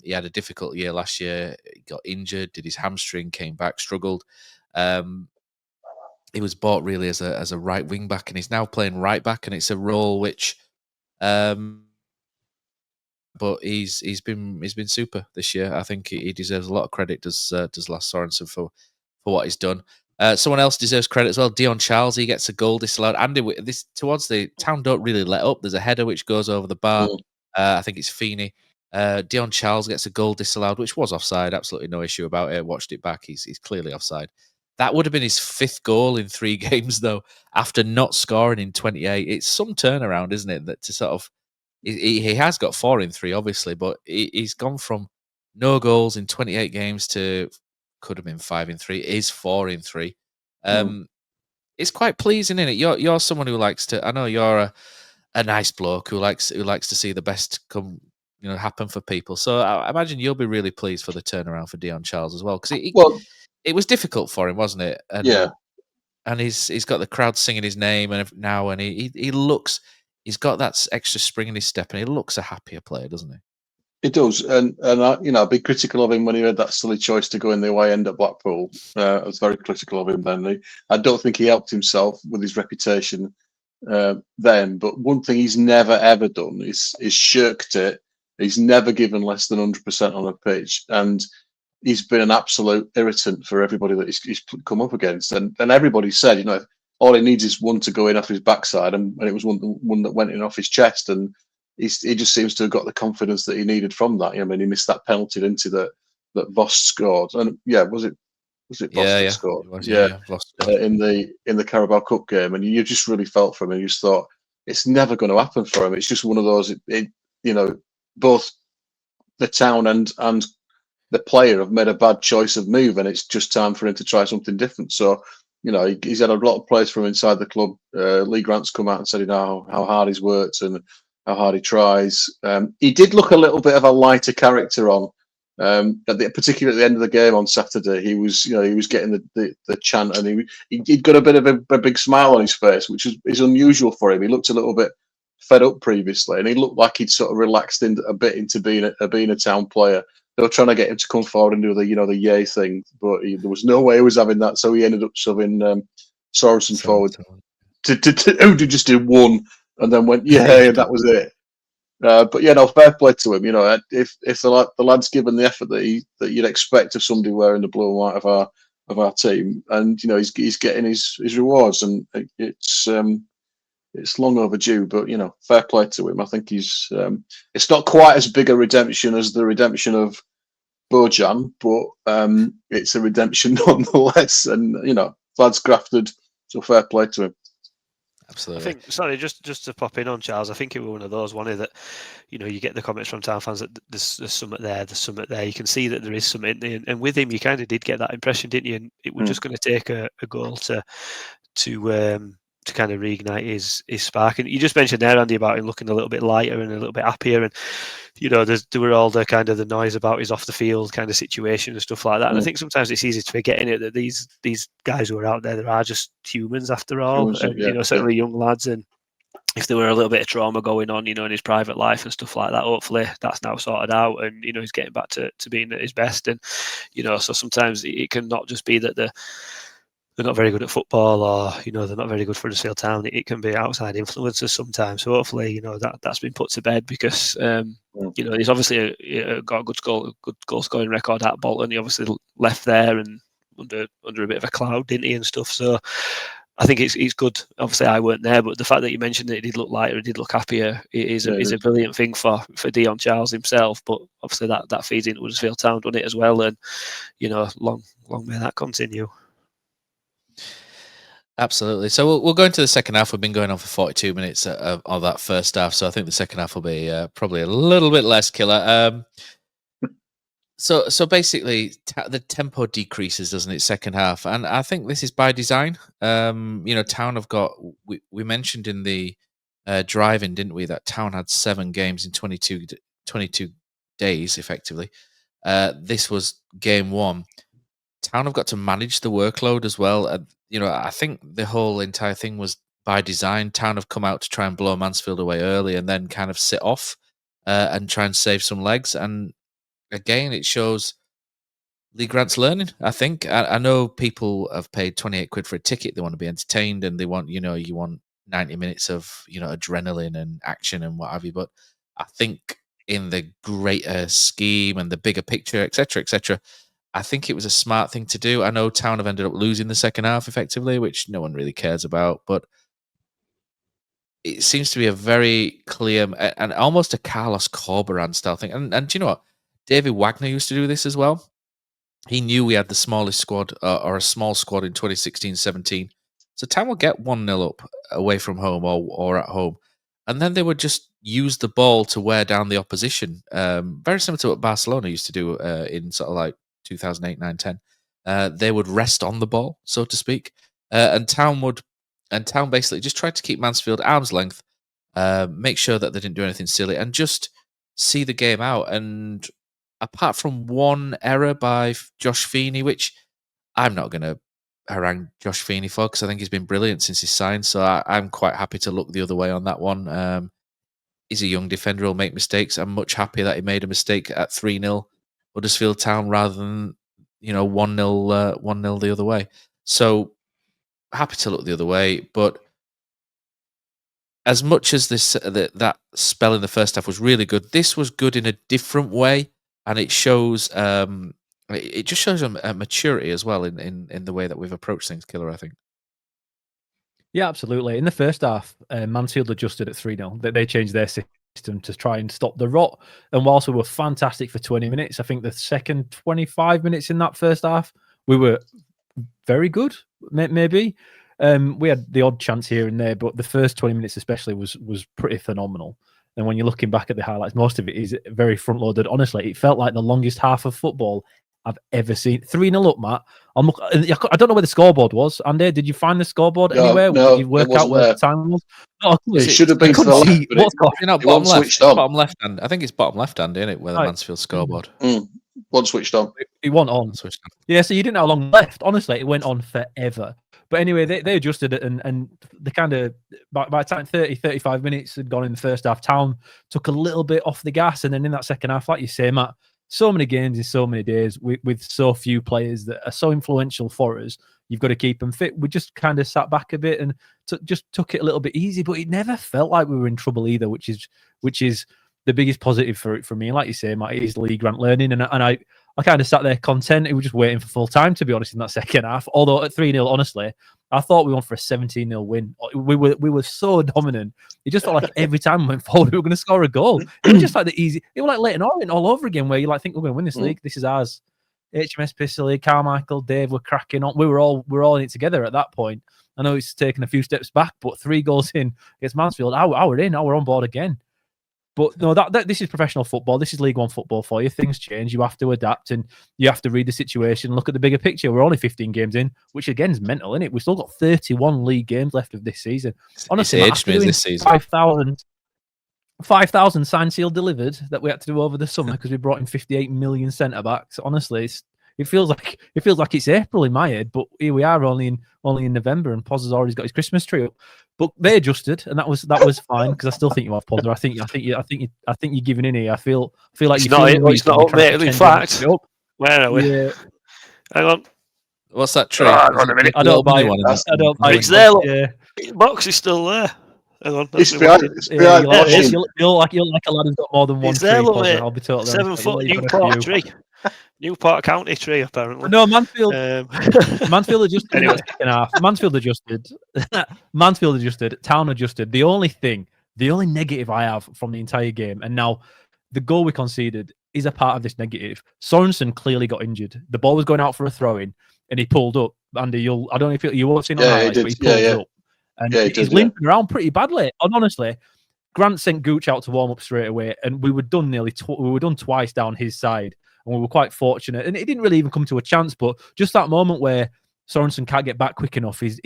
He had a difficult year last year. He got injured, did his hamstring, came back, struggled. He was bought really as a right wing back, and he's now playing right back, and it's a role which, but he's been super this year. I think he deserves a lot of credit. Does Lasse Sorensen for what he's done. Someone else deserves credit as well. Dion Charles, he gets a goal disallowed. Andy, this towards the Town don't really let up. There's a header which goes over the bar. I think it's Feeney. Dion Charles gets a goal disallowed, which was offside. Absolutely no issue about it. Watched it back. He's clearly offside. That would have been his 5th goal in 3 games, though, after not scoring in 28. It's some turnaround, isn't it? That to sort of he has got 4 in 3, obviously, but he's gone from no goals in 28 games to could have been 5 in 3. Is 4 in 3. It's quite pleasing, isn't it? You're someone who likes to. I know you're a nice bloke who likes to see the best come happen for people. So I imagine you'll be really pleased for the turnaround for Dion Charles as well, because it was difficult for him, wasn't it? And, yeah, and he's got the crowd singing his name and he looks, he's got that extra spring in his step, and he looks a happier player, doesn't he? it does. And I, I'd be critical of him when he had that silly choice to go in the away end at Blackpool. I was very critical of him then. I don't think he helped himself with his reputation then. But one thing he's never ever done is shirked it. He's never given less than 100% on a pitch, and he's been an absolute irritant for everybody that he's come up against. And everybody said, all he needs is one to go in off his backside, and it was one that went in off his chest, and he just seems to have got the confidence that he needed from that. I mean, he missed that penalty, didn't he, that Voss scored, and was it Voss that scored? Voss scored. In the Carabao Cup game, and you just really felt for him, and you just thought it's never going to happen for him. It's just one of those, both the town and the player have made a bad choice of move, and it's just time for him to try something different. So, he's had a lot of players from inside the club. Lee Grant's come out and said, how hard he's worked and how hard he tries. He did look a little bit of a lighter character on, particularly at the end of the game on Saturday. He was getting the chant, and he'd got a bit of a big smile on his face, which is unusual for him. He looked a little bit fed up previously, and he looked like he'd sort of relaxed a bit into being a town player. They were trying to get him to come forward and do the yay thing, but there was no way he was having that. So he ended up subbing Sorensen forward who just did one and then went and that was it. But fair play to him. If the lad's given the effort that you'd expect of somebody wearing the blue and white of our team, and he's getting his rewards, and it's long overdue, but fair play to him. I think he's it's not quite as big a redemption as the redemption of Bojan, but it's a redemption nonetheless. And lad's grafted, so fair play to him. Absolutely. I think, just to pop in on Charles, I think it was one of those, that you get the comments from town fans that there's something there. You can see that there is something, and with him, you kind of did get that impression, didn't you? And it was just going to take a goal to kind of reignite his spark. And you just mentioned there, Andy, about him looking a little bit lighter and a little bit happier, and there were all the kind of the noise about his off the field kind of situation and stuff like that. And I think sometimes it's easy to forget in it that these guys who are out there are just humans after all, certainly young lads. And if there were a little bit of trauma going on, in his private life and stuff like that, hopefully that's now sorted out, and he's getting back to being at his best. And so sometimes it can not just be that they're not very good at football, or they're not very good for Huddersfield Town. It can be outside influences sometimes. So hopefully, that's been put to bed, because he's obviously got a good goal scoring record at Bolton. He obviously left there and under a bit of a cloud, didn't he, and stuff. So I think it's good. Obviously, I weren't there, but the fact that you mentioned that he did look lighter, he did look happier, is a brilliant thing for Dion Charles himself. But obviously, that feeds into Huddersfield Town, doesn't it, as well? And long may that continue. Absolutely. So we'll go into the second half. We've been going on for 42 minutes of that first half, so I think the second half will be probably a little bit less killer. So basically, the tempo decreases, doesn't it, second half? And I think this is by design. Town have got. We mentioned in the drive-in, didn't we, that Town had 7 games in 22 days, effectively. This was game 1. Town have got to manage the workload as well. I think the whole entire thing was by design. Town have come out to try and blow Mansfield away early and then kind of sit off and try and save some legs. And again, it shows Lee Grant's learning, I think. I know people have paid 28 quid for a ticket. They want to be entertained, and they want, you want 90 minutes of, adrenaline and action and what have you. But I think in the greater scheme and the bigger picture, etc., I think it was a smart thing to do. I know Town have ended up losing the second half effectively, which no one really cares about, but it seems to be a very clear and almost a Carlos Corberán style thing. And do you know what? David Wagner used to do this as well. he knew we had the smallest squad or a small squad in 2016-17. So Town would get 1-0 up away from home or at home. And then they would just use the ball to wear down the opposition. Very similar to what Barcelona used to do in sort of like 2008, 9, 10. They would rest on the ball, so to speak. And Town basically just tried to keep Mansfield arm's length, make sure that they didn't do anything silly, and just see the game out. And apart from one error by Josh Feeney, which I'm not going to harangue Josh Feeney for, because I think he's been brilliant since he signed, so I'm quite happy to look the other way on that one. He's a young defender, will make mistakes. I'm much happier that he made a mistake at 3-0 Huddersfield Town rather than 1-0 the other way. So happy to look the other way, but as much as that spell in the first half was really good, this was good in a different way, and it shows it just shows a maturity as well in the way that we've approached things, Killer, I think. Yeah, absolutely. In the first half, Mansfield adjusted at 3-0. They changed their system to try and stop the rot. And whilst we were fantastic for 20 minutes, I think the second 25 minutes in that first half, we were very good, maybe. We had the odd chance here and there, but the first 20 minutes especially was pretty phenomenal. And when you're looking back at the highlights, most of it is very front-loaded. Honestly, it felt like the longest half of football I've ever seen. 3-0 up, Matt. I don't know where the scoreboard was. Andy, did you find the scoreboard anywhere? No, did you work out where the time was? No, it should have been to the left, but bottom left. Bottom left hand. I think it's bottom left hand, isn't it? Where the Mansfield scoreboard. Wasn't switched on. It went on. Yeah, so you didn't know how long left. Honestly, it went on forever. But anyway, they adjusted it, and the kind of by the time 35 minutes had gone in the first half, Town took a little bit off the gas, and then in that second half, like you say, Matt, so many games in so many days with so few players that are so influential for us. You've got to keep them fit. We just kind of sat back a bit and just took it a little bit easy, but it never felt like we were in trouble either, which is the biggest positive for me. Like you say, Matt, it is Lee Grant learning, and I kind of sat there content. We were just waiting for full time, to be honest, in that second half. Although at 3-0, honestly, I thought we went for a 17-0 win. We were so dominant. It just felt like every time we went forward, we were going to score a goal. It was just like it was like Leighton Orient all over again, where you like think we're going to win this league. This is ours. HMS Pistol, Carmichael, Dave were cracking on. We were all in it together at that point. I know it's taken a few steps back, but 3 goals in against Mansfield, we're in. Now we're on board again. But no, this is professional football. This is League One football for you. Things change. You have to adapt, and you have to read the situation, look at the bigger picture. We're only 15 games in, which again is mental, isn't it? We've still got 31 league games left of this season. Honestly, it's aged this season. 5,000 signed, sealed, delivered that we had to do over the summer because we brought in 58 million centre backs. Honestly, it feels like it's April in my head, but here we are only in November, and Poz has already got his Christmas tree up. But they adjusted, and that was fine, because I still think you have Poz. I think you're giving in here. I feel like it's not up, mate. In fact, where are we? Yeah. Hang on. What's that tree? Hang on a minute. I don't buy it. It's there. Look. Yeah. The box is still there. Hang on. It's behind. You're like a lad who's got more than one tree. I'll be totally 7 foot Newport tree. Newport County tree, apparently. No, Mansfield adjusted in the second half. Mansfield adjusted. Town adjusted. The only negative I have from the entire game, and now the goal we conceded is a part of this negative. Sorensen clearly got injured. The ball was going out for a throw-in, and he pulled up. Andy, I don't know if you won't see it on highlights, but he pulled up. And he's limping around pretty badly. And honestly, Grant sent Gooch out to warm up straight away, and we were done we were done twice down his side. And we were quite fortunate. And it didn't really even come to a chance, but just that moment where Sorensen can't get back quick enough is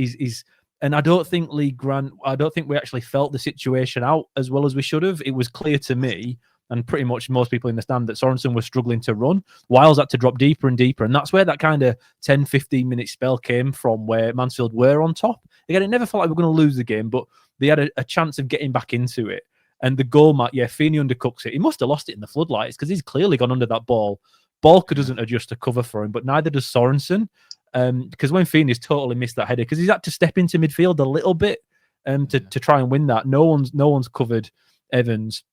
and I don't think we actually felt the situation out as well as we should have. It was clear to me, and pretty much most people in the stand, that Sorensen was struggling to run. Wiles had to drop deeper and deeper. And that's where that kind of 10, 15-minute spell came from, where Mansfield were on top. Again, it never felt like we were going to lose the game, but they had a chance of getting back into it. And the goal, Matt, Feeney undercooks it. He must have lost it in the floodlights, because he's clearly gone under that ball. Balker doesn't adjust to cover for him, but neither does Sorensen. Because when Feeney's totally missed that header, because he's had to step into midfield a little bit to try and win that. No one's covered Evans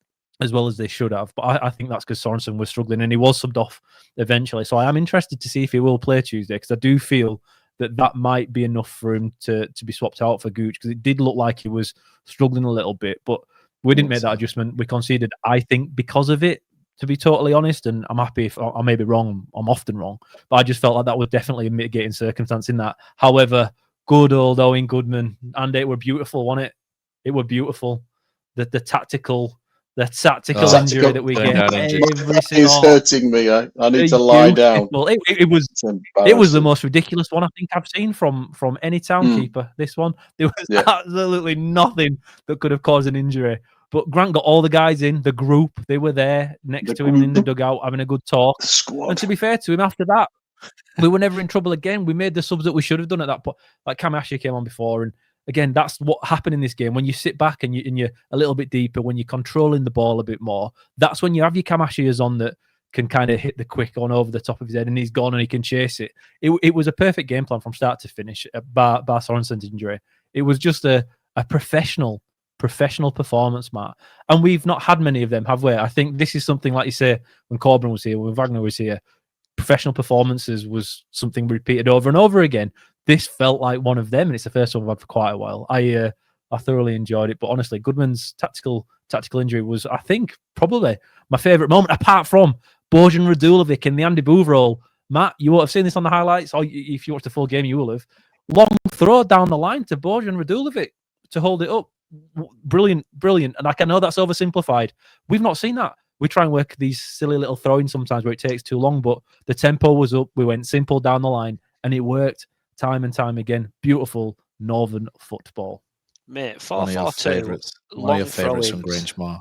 as well as they should have. But I think that's because Sorensen was struggling, and he was subbed off eventually. So I am interested to see if he will play Tuesday, because I do feel that might be enough for him to be swapped out for Gooch, because it did look like he was struggling a little bit. But we didn't make that adjustment. We conceded, I think, because of it. to be totally honest. And I'm happy if I may be wrong. I'm often wrong, but I just felt like that was definitely a mitigating circumstance in that. However, good old Owen Goodman, and it were beautiful, wasn't it? It were beautiful. The tactical injury that we get every single. It's hurting me. I need to lie down. It was the most ridiculous one I think I've seen from any townkeeper. This one, there was absolutely nothing that could have caused an injury. But Grant got all the guys in the group. They were there next to him in the dugout having a good talk. And to be fair to him, after that, we were never in trouble again. We made the subs that we should have done at that point. Like Kamashi came on before, and again, that's what happened in this game. When you sit back and you're a little bit deeper, when you're controlling the ball a bit more, that's when you have your Kamashias on that can kind of hit the quick on over the top of his head, and he's gone and he can chase it. It was a perfect game plan from start to finish. Bar Sorensen's injury, it was just a professional performance, Matt. And we've not had many of them, have we? I think this is something, like you say, when Corbin was here, when Wagner was here, professional performances was something repeated over and over again. This felt like one of them, and it's the first one I've had for quite a while. I thoroughly enjoyed it, but honestly, Goodman's tactical injury was, I think, probably my favourite moment, apart from Bojan Radulovic in the Andy Booth role. Matt, you will have seen this on the highlights, or if you watched the full game, you will have. Long throw down the line to Bojan Radulovic to hold it up. Brilliant. And I know that's oversimplified. We've not seen that. We try and work these silly little throw-ins sometimes where it takes too long, but the tempo was up. We went simple down the line, and it worked time and time again. Beautiful Northern football. Mate, 4-4-2. One of your favourites from Grangemore.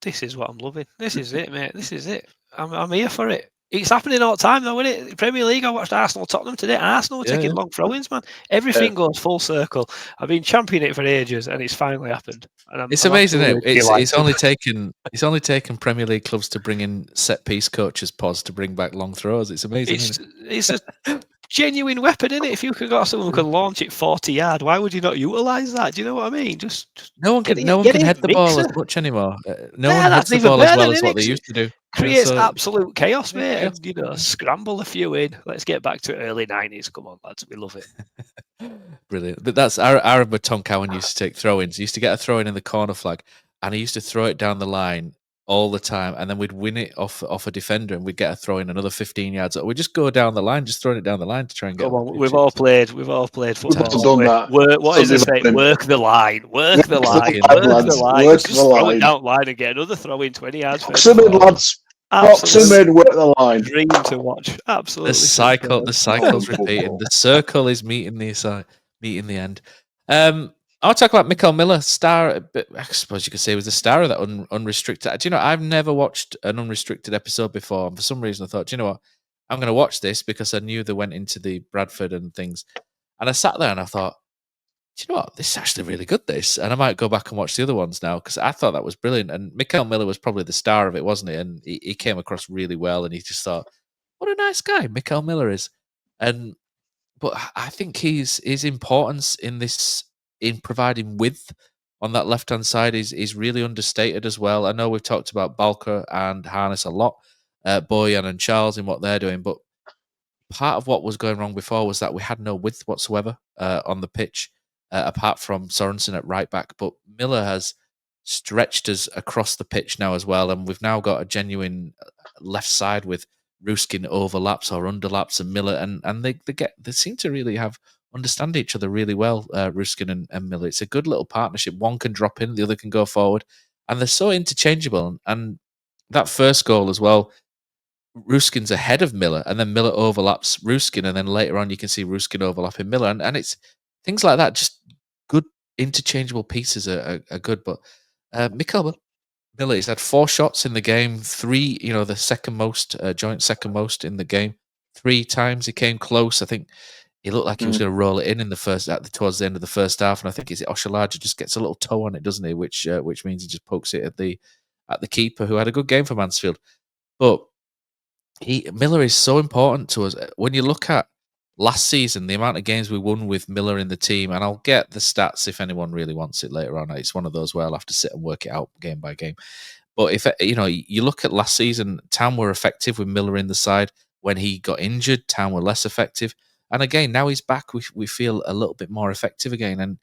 This is what I'm loving. This is it, mate. This is it. I'm here for it. It's happening all the time, though, isn't it? Premier League, I watched Arsenal-Tottenham today. Arsenal were taking long throw-ins, man. Everything goes full circle. I've been championing it for ages, and it's finally happened. And it's amazing, isn't it? It's only taken Premier League clubs to bring in set-piece coaches, Poz, to bring back long throws. It's amazing, isn't it? It's a genuine weapon, isn't it? If you could got someone who can launch it 40 yard, why would you not utilise that? Do you know what I mean? Just no one can head the ball as much anymore. No one heads the ball as well as what they used to do. Creates absolute chaos, mate. And, scramble a few in. Let's get back to early 90s. Come on, lads. We love it. Brilliant. But that's I remember Tom Cowan used to take throw-ins. He used to get a throw-in in the corner flag, and he used to throw it down the line all the time, and then we'd win it off a defender, and we'd get a throw in another 15 yards. Or we'd just go down the line, just throwing it down the line to try and get. Come on, we've all played football. Done that. What is it saying? Work the line. Work the line. Just throw it down the line and get another throw in 20 yards. Box them in, lads. Box them in, work the line. Dream to watch. Absolutely. The cycle's repeating. The circle is meeting the end. I'll talk about Mickel Miller, star. I suppose you could say he was the star of that unrestricted. Do you know, I've never watched an unrestricted episode before, and for some reason I thought, do you know what, I'm going to watch this because I knew they went into the Bradford and things. And I sat there and I thought, do you know what, this is actually really good, this. And I might go back and watch the other ones now because I thought that was brilliant. And Mickel Miller was probably the star of it, wasn't he? And he came across really well, and he just thought, what a nice guy Mickel Miller is. But I think his importance in providing width on that left-hand side is really understated as well. I know we've talked about Balker and Harness a lot, Bojan and Charles in what they're doing, but part of what was going wrong before was that we had no width whatsoever on the pitch, apart from Sorensen at right back. But Miller has stretched us across the pitch now as well, and we've now got a genuine left side with Ruskin overlaps or underlaps and Miller, and they seem to really understand each other really well, Ruskin and Miller. It's a good little partnership. One can drop in, the other can go forward, and they're so interchangeable. And that first goal as well, Ruskin's ahead of Miller, and then Miller overlaps Ruskin, and then later on you can see Ruskin overlapping Miller, and it's things like that. Just good interchangeable pieces are good. But Mickel Miller, he's had 4 shots in the game, 3, the second most, joint second most in the game. 3 times he came close. I think he looked like he was going to roll it in towards the end of the first half, and I think Oshalaja just gets a little toe on it, doesn't he? Which means he just pokes it at the keeper, who had a good game for Mansfield. But Miller is so important to us. When you look at last season, the amount of games we won with Miller in the team, and I'll get the stats if anyone really wants it later on. It's one of those where I'll have to sit and work it out game by game. But if you look at last season, Town were effective with Miller in the side. When he got injured, Town were less effective. And again, now he's back, we feel a little bit more effective again. And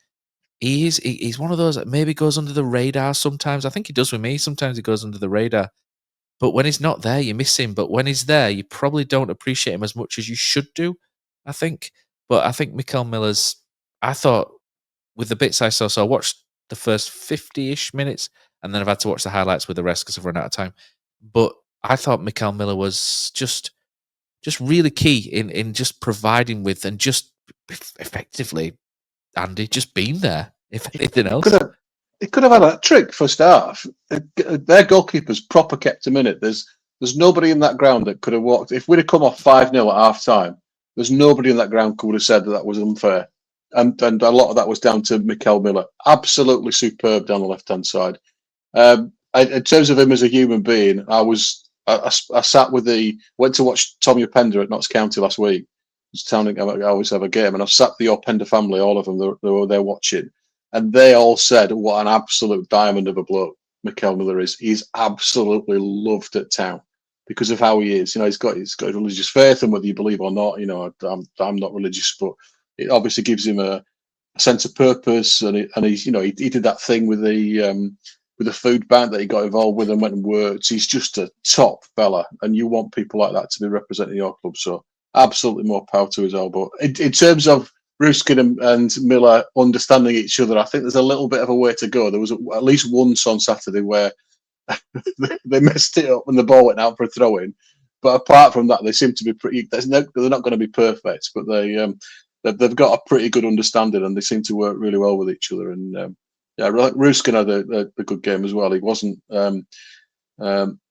he's one of those that maybe goes under the radar sometimes. I think he does with me. Sometimes he goes under the radar. But when he's not there, you miss him. But when he's there, you probably don't appreciate him as much as you should do, I think. But I think Mickel Miller's, I thought, with the bits I saw, so I watched the first 50-ish minutes, and then I've had to watch the highlights with the rest because I've run out of time. But I thought Mickel Miller was just really key in just providing with, and just effectively, Andy, just being there, if anything else. He could have had a trick first half. Their goalkeeper's proper kept him in it. There's nobody in that ground that could have walked. If we'd have come off 5-0 at half time, there's nobody in that ground who would have said that was unfair. And a lot of that was down to Mickel Miller. Absolutely superb down the left-hand side. In terms of him as a human being, I sat went to watch Tommy Openda at Notts County last week. I always have a game, and I've sat the Openda family, all of them, they were there watching. And they all said what an absolute diamond of a bloke Mickel Miller is. He's absolutely loved at Town because of how he is. He's got religious faith, and whether you believe or not, I'm not religious, but it obviously gives him a sense of purpose. And he's he did that thing with the food bank that he got involved with and went and worked. He's just a top fella, and you want people like that to be representing your club. So absolutely more power to his elbow. In terms of Ruskin and Miller understanding each other, I think there's a little bit of a way to go. There was at least once on Saturday where they messed it up and the ball went out for a throw-in. But apart from that, they seem to be pretty. They're not going to be perfect, but they've got a pretty good understanding, and they seem to work really well with each other. And Ruskin had a good game as well.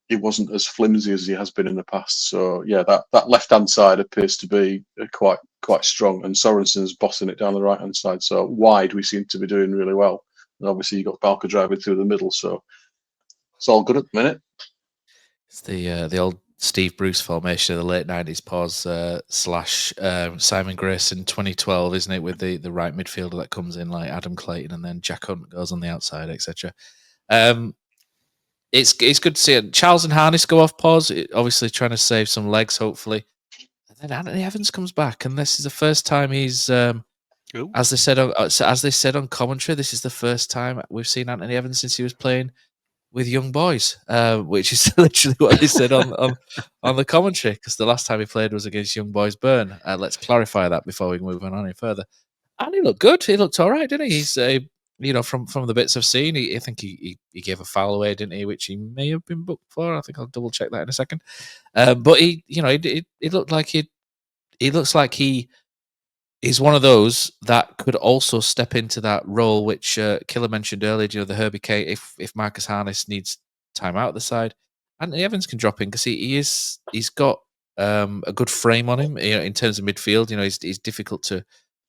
He wasn't as flimsy as he has been in the past. So that left hand side appears to be quite strong, and Sorensen's bossing it down the right hand side. So wide, we seem to be doing really well. And obviously, you got Balker driving through the middle, so it's all good at the minute. It's the old Steve Bruce formation of the late 90s, Poz / Simon Grayson 2012, isn't it? With the right midfielder that comes in like Adam Clayton, and then Jack Hunt goes on the outside, etc. It's good to see it. Charles and Harness go off, Poz, obviously trying to save some legs, hopefully. And then Anthony Evans comes back, and this is the first time he's, as they said on commentary, this is the first time we've seen Anthony Evans since he was playing with young boys, which is literally what they said on the commentary, because the last time he played was against Young Boys Burn. Let's clarify that before we move on any further. And he looked good. He looked all right, didn't he? He's from the bits I've seen, I think he gave a foul away, didn't he? Which he may have been booked for. I think I'll double check that in a second. But he looked like he looks like he is one of those that could also step into that role which Killer mentioned earlier. The Herbie K. If Marcus Harness needs time out of the side, Anthony Evans can drop in because he's got a good frame on him. In terms of midfield, he's difficult to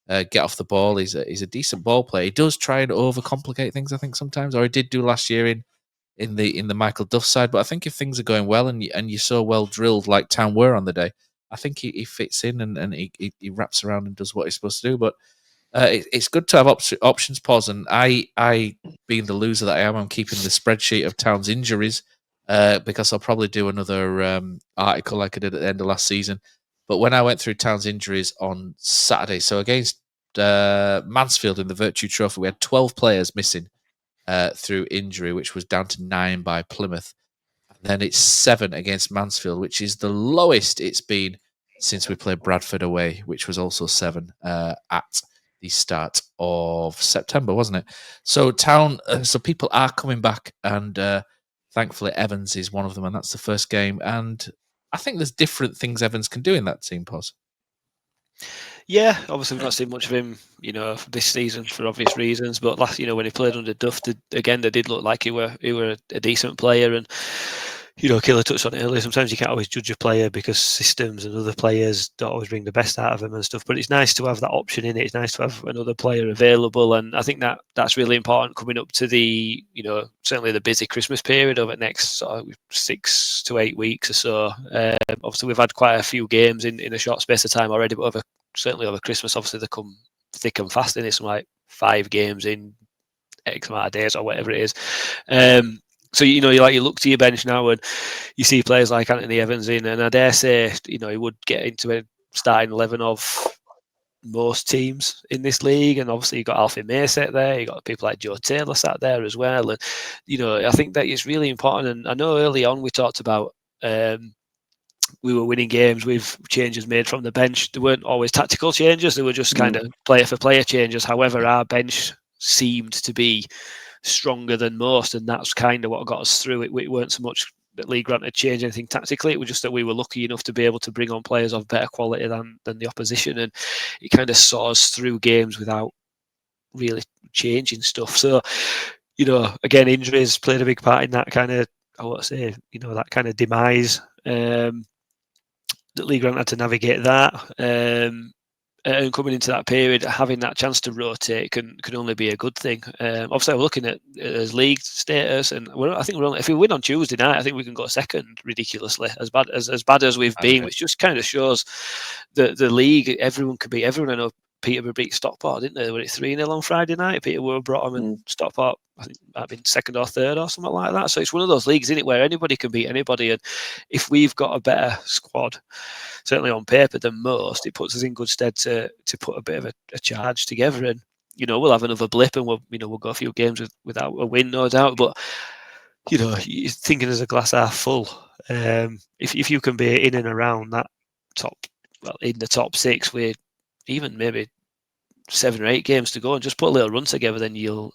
get off the ball. He's a decent ball player. He does try and overcomplicate things, I think, sometimes, or he did do last year in the Michael Duff side. But I think if things are going well and you're so well drilled like Town were on the day, I think he fits in and he wraps around and does what he's supposed to do. But it's good to have options, Poz. And I, being the loser that I am, I'm keeping the spreadsheet of Town's injuries because I'll probably do another article like I did at the end of last season. But when I went through Town's injuries on Saturday, so against Mansfield in the Virtue Trophy, we had 12 players missing through injury, which was down to 9 by Plymouth. And then it's 7 against Mansfield, which is the lowest it's been since we played Bradford away, which was also 7 at the start of September, wasn't it? So Town, so people are coming back, and thankfully Evans is one of them, and that's the first game. And I think there's different things Evans can do in that team, Poz. Yeah, obviously we've not seen much of him, this season for obvious reasons. But last, when he played under Duff, they did look like he were a decent player. And Killer touched on it earlier. Sometimes you can't always judge a player because systems and other players don't always bring the best out of him and stuff. But it's nice to have that option in it. It's nice to have another player available, and I think that's really important coming up to the, certainly the busy Christmas period over the next 6 to 8 weeks or so. Obviously, we've had quite a few games in a short space of time already, but certainly over Christmas, obviously they come thick and fast. And it's like 5 games in X amount of days or whatever it is. So, you look to your bench now and you see players like Anthony Evans in, and I dare say, he would get into a starting 11 of most teams in this league, and obviously you've got Alfie May sat there, you've got people like Joe Taylor sat there as well, and I think that it's really important. And I know early on we talked about we were winning games with changes made from the bench. They weren't always tactical changes, they were just kind of player for player changes. However, our bench seemed to be stronger than most, and that's kind of what got us through it. We weren't so much that Lee Grant had changed anything tactically. It was just that we were lucky enough to be able to bring on players of better quality than the opposition, and it kind of saw us through games without really changing stuff. So, again, injuries played a big part in that kind of, that kind of demise. That Lee Grant had to navigate that. And coming into that period, having that chance to rotate can only be a good thing. Obviously, we're looking at his league status, and I think if we win on Tuesday night, I think we can go second ridiculously. As bad as we've been, which just kind of shows the league. Everyone could beat everyone. I know Peterborough beat Stockport, didn't they? They were 3-0 on Friday night. Peterborough brought them, and Stockport, I think, might have been second or third or something like that. So it's one of those leagues, isn't it, where anybody can beat anybody. And if we've got a better squad, certainly on paper, than most, it puts us in good stead to put a bit of a charge together. And we'll have another blip, and we'll go a few games without a win, no doubt. But you're thinking as a glass half full. If you can be in and around that in the top six with even maybe 7 or 8 games to go, and just put a little run together, then you're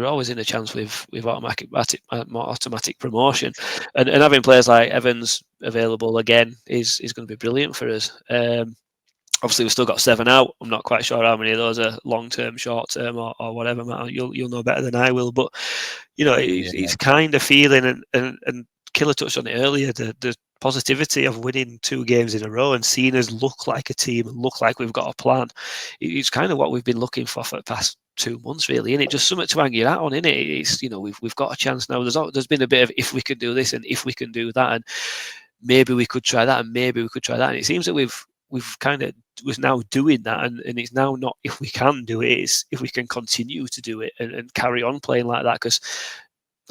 always in a chance with automatic promotion. And having players like Evans available again is going to be brilliant for us. Obviously, we've still got 7 out. I'm not quite sure how many of those are long term, short term, or whatever. Matt, you'll know better than I will. But it's kind of feeling, and Killer touched on it earlier, the positivity of winning 2 games in a row and seeing us look like a team and look like we've got a plan. It's kind of what we've been looking for the past 2 months, really, and it just something to hang your hat on, isn't it? It's we've got a chance now. There's been a bit of if we can do this and if we can do that, and maybe we could try that, and maybe we could try that. And it seems that we've kind of was now doing that, and it's now not if we can do it, it's if we can continue to do it and carry on playing like that. Because,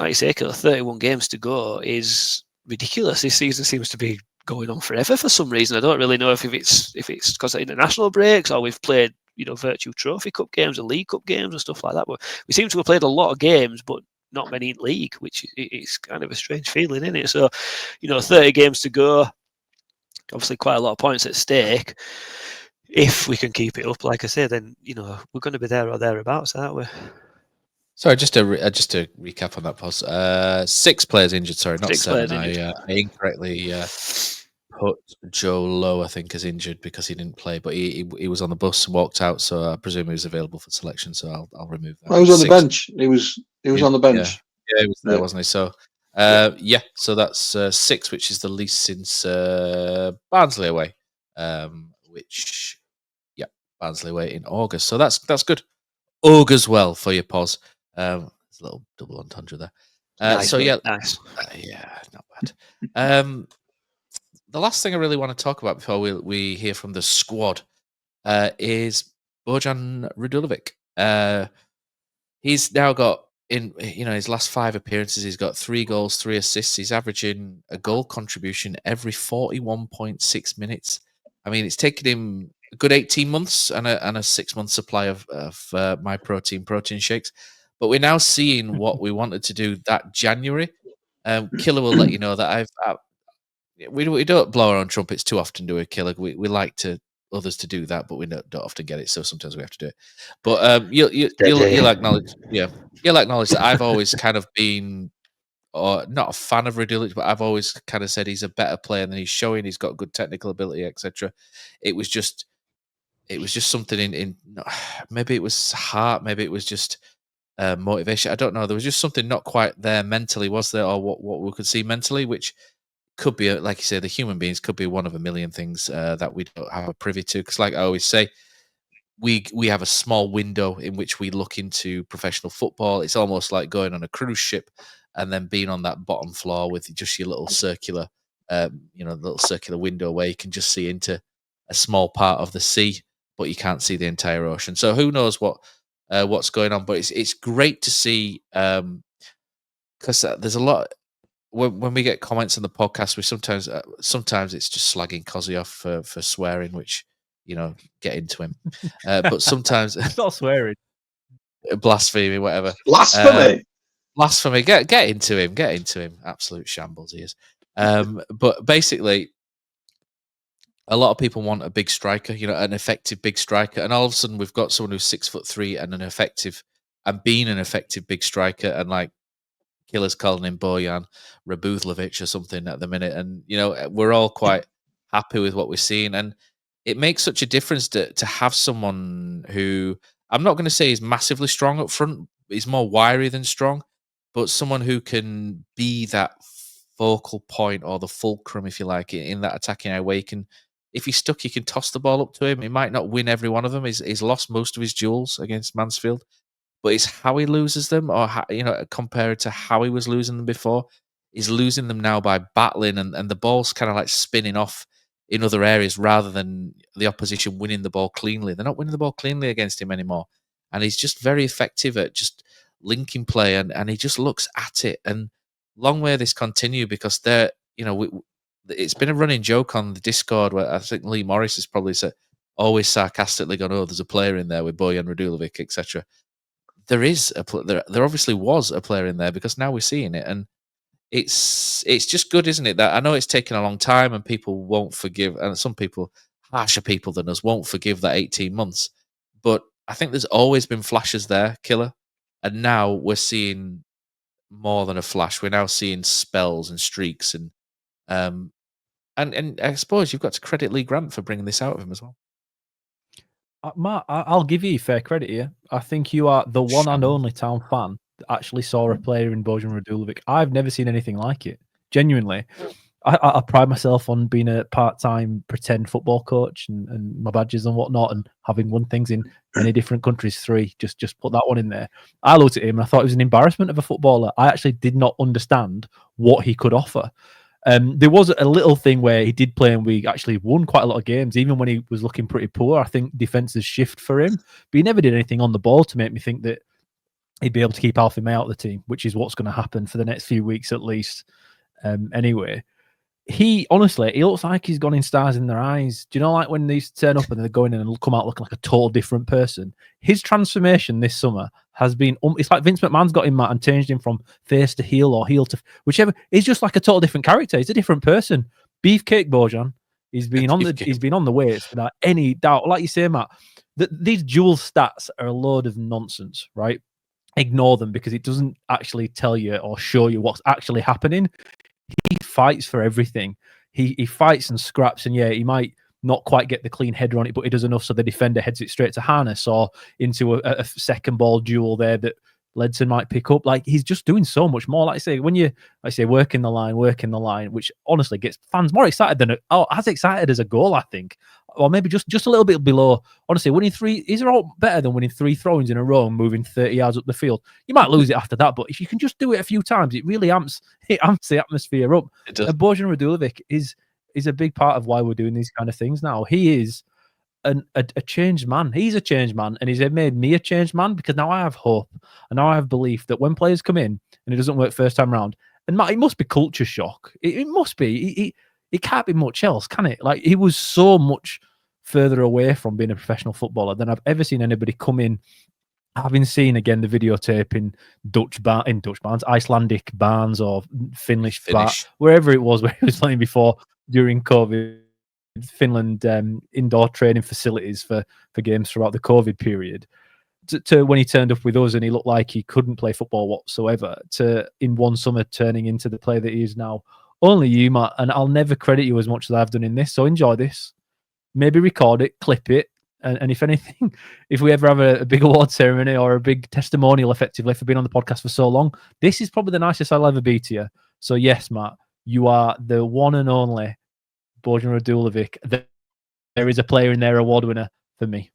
like you say, 31 games to go is ridiculous. This season seems to be going on forever for some reason. I don't really know if it's because of international breaks, or we've played Virtue Trophy Cup games and League Cup games and stuff like that. But we seem to have played a lot of games, but not many in league, which is kind of a strange feeling, isn't it? So 30 games to go, obviously quite a lot of points at stake. If we can keep it up, like I say, then we're going to be there or thereabouts, aren't we? Sorry, just to recap on that, Poz. 6 players injured. Sorry, not 7. I incorrectly put Joe Lowe, I think, as injured because he didn't play, but he was on the bus and walked out, so I presume he was available for selection. So I'll remove that. He was on the bench. He was on the bench. Yeah, he was there, wasn't he? So so that's 6, which is the least since Barnsley away. Barnsley away in August. So that's good. Augurs well for your Poz. There's a little double entendre there. Nice. Nice. Not bad. The last thing I really want to talk about before we hear from the squad is Bojan Radulovic. He's now got in his last 5 appearances, he's got 3 goals, 3 assists. He's averaging a goal contribution every 41.6 minutes. I mean, it's taken him a good 18 months and a 6-month supply of my protein shakes. But we're now seeing what we wanted to do that January. Killer will let you know that we don't blow our own trumpets too often, do we, Killer? We like others to do that, but we don't often get it, so sometimes we have to do it. But you'll acknowledge, you'll acknowledge that I've always kind of been, or not a fan of Radulovic, but I've always kind of said he's a better player than he's showing. He's got good technical ability, etc. It was just something in maybe it was heart, maybe it was just motivation. I don't know. There was just something not quite there mentally, was there, or what we could see mentally, which could be, like you say, the human beings could be one of a million things that we don't have a privy to. Because, like I always say, we have a small window in which we look into professional football. It's almost like going on a cruise ship and then being on that bottom floor with just your little circular, little circular window where you can just see into a small part of the sea, but you can't see the entire ocean. So who knows what's going on? But it's great to see because there's a lot. When we get comments on the podcast, we sometimes it's just slagging Cozzy off for swearing, which get into him. But sometimes Stop swearing. blasphemy, whatever. Blasphemy. Blasphemy. Get into him. Get into him. Absolute shambles he is. But basically, a lot of people want a big striker, an effective big striker, and all of a sudden we've got someone who's 6'3" and being an effective big striker, and like Killer's calling him Bojan Radulovic or something at the minute, and we're all quite happy with what we're seeing, and it makes such a difference to have someone who, I'm not going to say is massively strong up front, he's more wiry than strong, but someone who can be that focal point or the fulcrum, if you like, in that attacking area where if he's stuck, you can toss the ball up to him. He might not win every one of them. He's lost most of his duels against Mansfield, but it's how he loses them, or compared to how he was losing them before. He's losing them now by battling, and the ball's kind of like spinning off in other areas rather than the opposition winning the ball cleanly. They're not winning the ball cleanly against him anymore, and he's just very effective at just linking play, and he just looks at it. And long may this continue, because it's been a running joke on the Discord where I think Lee Morris has probably always sarcastically gone, "Oh, there's a player in there with Bojan Radulovic, etc." There obviously was a player in there, because now we're seeing it, and it's just good, isn't it? That I know it's taken a long time, and people won't forgive, and some people, harsher people than us, won't forgive that 18 months. But I think there's always been flashes there, Killer, and now we're seeing more than a flash. We're now seeing spells and streaks, and I suppose you've got to credit Lee Grant for bringing this out of him as well. Matt, I'll give you fair credit here. I think you are the one and only town fan that actually saw a player in Bojan Radulovic. I've never seen anything like it. Genuinely. I pride myself on being a part-time pretend football coach and my badges and whatnot, and having won things in many different countries. 3, just put that one in there. I looked at him and I thought it was an embarrassment of a footballer. I actually did not understand what he could offer. There was a little thing where he did play and we actually won quite a lot of games, even when he was looking pretty poor. I think defences shift for him, but he never did anything on the ball to make me think that he'd be able to keep Alfie May out of the team, which is what's going to happen for the next few weeks at least. Anyway, he looks like he's gone in stars in their eyes. Do you know, like when these turn up and they're going in and come out looking like a total different person? His transformation this summer has been, it's like Vince McMahon's got him and changed him from face to heel or heel to whichever. He's just like a total different character. He's a different person. Beefcake Bojan. He's been on the way without any doubt. Like you say, Matt, these dual stats are a load of nonsense, right? Ignore them, because it doesn't actually tell you or show you what's actually happening. He fights for everything. He fights and scraps, and yeah, he might not quite get the clean header on it, but he does enough so the defender heads it straight to Harness or into a second ball duel there that Ledson might pick up. Like, he's just doing so much more. Like I say, when you working the line, which honestly gets fans more excited than as excited as a goal, I think, or maybe just a little bit below. Honestly, winning 3, these are all better than winning 3 throw-ins in a row and moving 30 yards up the field. You might lose it after that, but if you can just do it a few times, it really amps the atmosphere up. And Bojan Radulovic is a big part of why we're doing these kind of things now. He is a changed man. He's a changed man, and he's made me a changed man, because now I have hope and now I have belief that when players come in and it doesn't work first time round, and Matt, it must be culture shock. It must be. It can't be much else, can it? Like, he was so much further away from being a professional footballer than I've ever seen anybody come in. Having seen again the videotape in Dutch barns, Icelandic barns, or Finnish. Wherever it was where he was playing before during COVID. Finland indoor training facilities for games throughout the COVID period, to when he turned up with us and he looked like he couldn't play football whatsoever, to in one summer turning into the player that he is now. Only you, Matt, and I'll never credit you as much as I've done in this, so enjoy this. Maybe record it, clip it, and if anything, if we ever have a big award ceremony or a big testimonial effectively for being on the podcast for so long, this is probably the nicest I'll ever be to you. So yes, Matt, you are the one and only Bojan Radulovic. There is a player in there, award winner for me.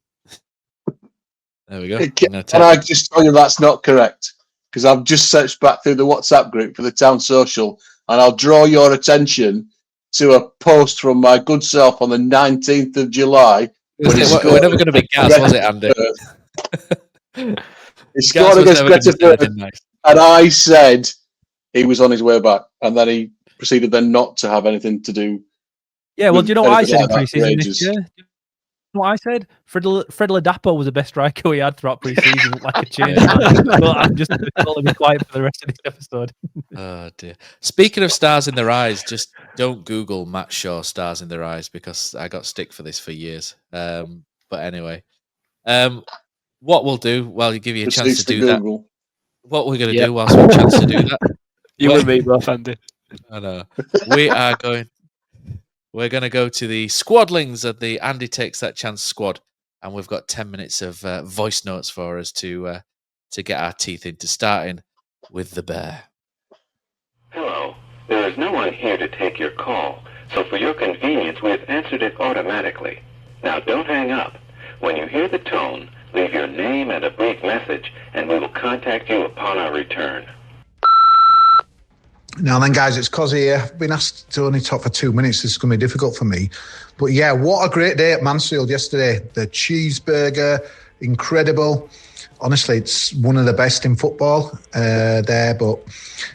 There we go. Can I just tell you that's not correct? Because I've just searched back through the WhatsApp group for the town social, and I'll draw your attention to a post from my good self on the 19th of July. We're never going to be gas, was it, Andy? He scored against Greta, and I said he was on his way back, and then he proceeded then not to have anything to do. Yeah, well, do you know what I said in pre-season this year? what I said? Fred Ladapo was the best striker we had throughout pre-season. Looked like a change man. But I'm just going to be quiet for the rest of this episode. Oh dear. Speaking of stars in their eyes, just don't Google Matt Shaw stars in their eyes, because I got stick for this for years. But anyway, what we'll do, well, you give you a chance to do that. What we're going to do whilst we have a chance to do that. You and me both, Andy. I know. We're going to go to the Squadlings of the Andy Takes That Chance squad, and we've got 10 minutes of voice notes for us to get our teeth into, starting with the bear. Hello. There is no one here to take your call, so for your convenience, we have answered it automatically. Now don't hang up. When you hear the tone, leave your name and a brief message, and we will contact you upon our return. Now then, guys, it's Cozzy here. I've been asked to only talk for 2 minutes. This is going to be difficult for me. But yeah, what a great day at Mansfield yesterday. The cheeseburger, incredible. Honestly, it's one of the best in football there. But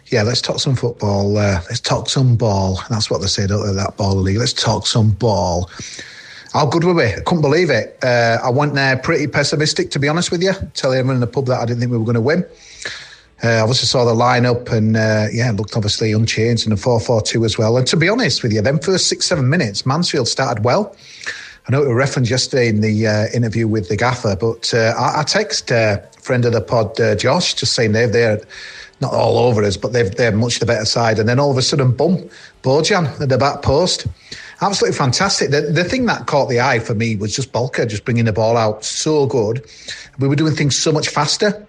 yeah, let's talk some football. Let's talk some ball. That's what they say, don't they, that ball league. Let's talk some ball. How good were we? I couldn't believe it. I went there pretty pessimistic, to be honest with you. Telling everyone in the pub that I didn't think we were going to win. Obviously saw the lineup and it looked obviously unchanged in the 4-4-2 as well. And to be honest with you, them first 6-7 minutes, Mansfield started well. I know it was referenced yesterday in the interview with the gaffer, but I text friend of the pod, Josh, just saying they're not all over us, but they're much the better side. And then all of a sudden, boom, Bojan at the back post. Absolutely fantastic. The thing that caught the eye for me was just Balker just bringing the ball out so good. We were doing things so much faster,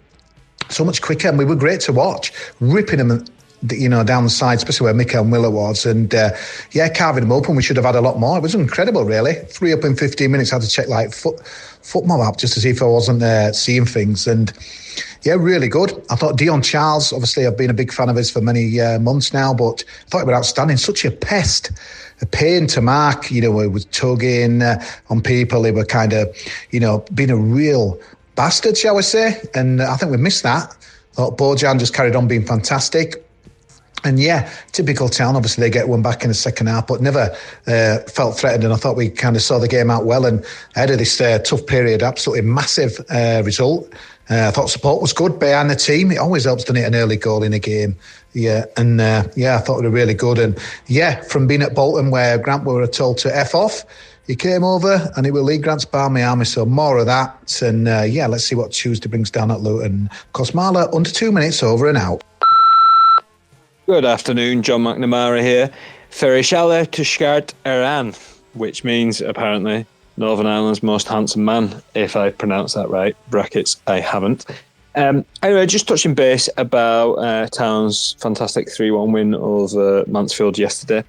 so much quicker, and we were great to watch, ripping them, down the side, especially where Mickel Miller was, and carving them open. We should have had a lot more. It was incredible, really. 3 up in 15 minutes. I had to check FootMob app just to see if I wasn't seeing things, and yeah, really good. I thought Dion Charles, obviously I've been a big fan of his for many months now, but I thought he was outstanding. Such a pest, a pain to mark. He was tugging on people. He were kind of, being a real bastard, shall we say, and I think we missed that. I thought Bojan just carried on being fantastic. And yeah, typical Town, obviously they get one back in the second half, but never felt threatened, and I thought we kind of saw the game out well, and ahead of this tough period, absolutely massive result. I thought support was good behind the team. It always helps, doesn't it, an early goal in a game. Yeah, and I thought they were really good. And yeah, from being at Bolton where Grant were told to F off, he came over and it was Lee Grant's Barmy Army, so more of that. And let's see what Tuesday brings down at Luton. Cosmala, under 2 minutes, over and out. Good afternoon, John McNamara here. Ferishale Tushkart Iran, which means apparently Northern Ireland's most handsome man, if I pronounce that right. Brackets, I haven't. Anyway, just touching base about Town's fantastic 3-1 win over Mansfield yesterday.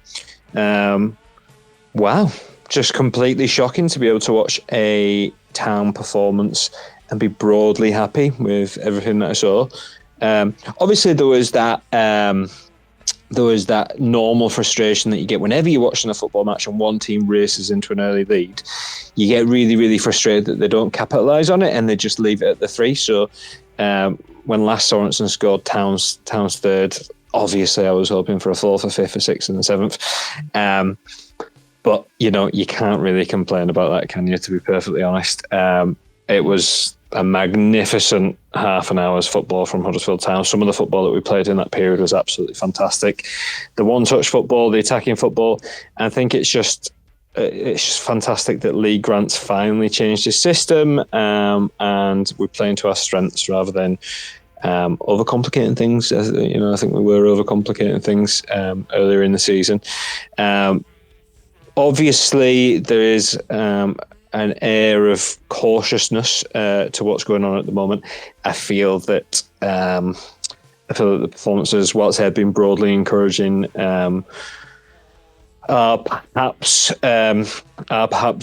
Wow, just completely shocking to be able to watch a Town performance and be broadly happy with everything that I saw. Obviously, there was that normal frustration that you get whenever you're watching a football match and one team races into an early lead. You get really, really frustrated that they don't capitalise on it and they just leave it at the 3. So when Lasse Sorensen scored Town's third, obviously I was hoping for a 4th, a 5th, a 6th and a 7th. But, you can't really complain about that, can you, to be perfectly honest? It was a magnificent half an hour's football from Huddersfield Town. Some of the football that we played in that period was absolutely fantastic. The one-touch football, the attacking football, I think it's just fantastic that Lee Grant's finally changed his system and we're playing to our strengths rather than overcomplicating things. I think we were overcomplicating things earlier in the season. Obviously, there is an air of cautiousness to what's going on at the moment. I feel that the performances, whilst they have been broadly encouraging, are perhaps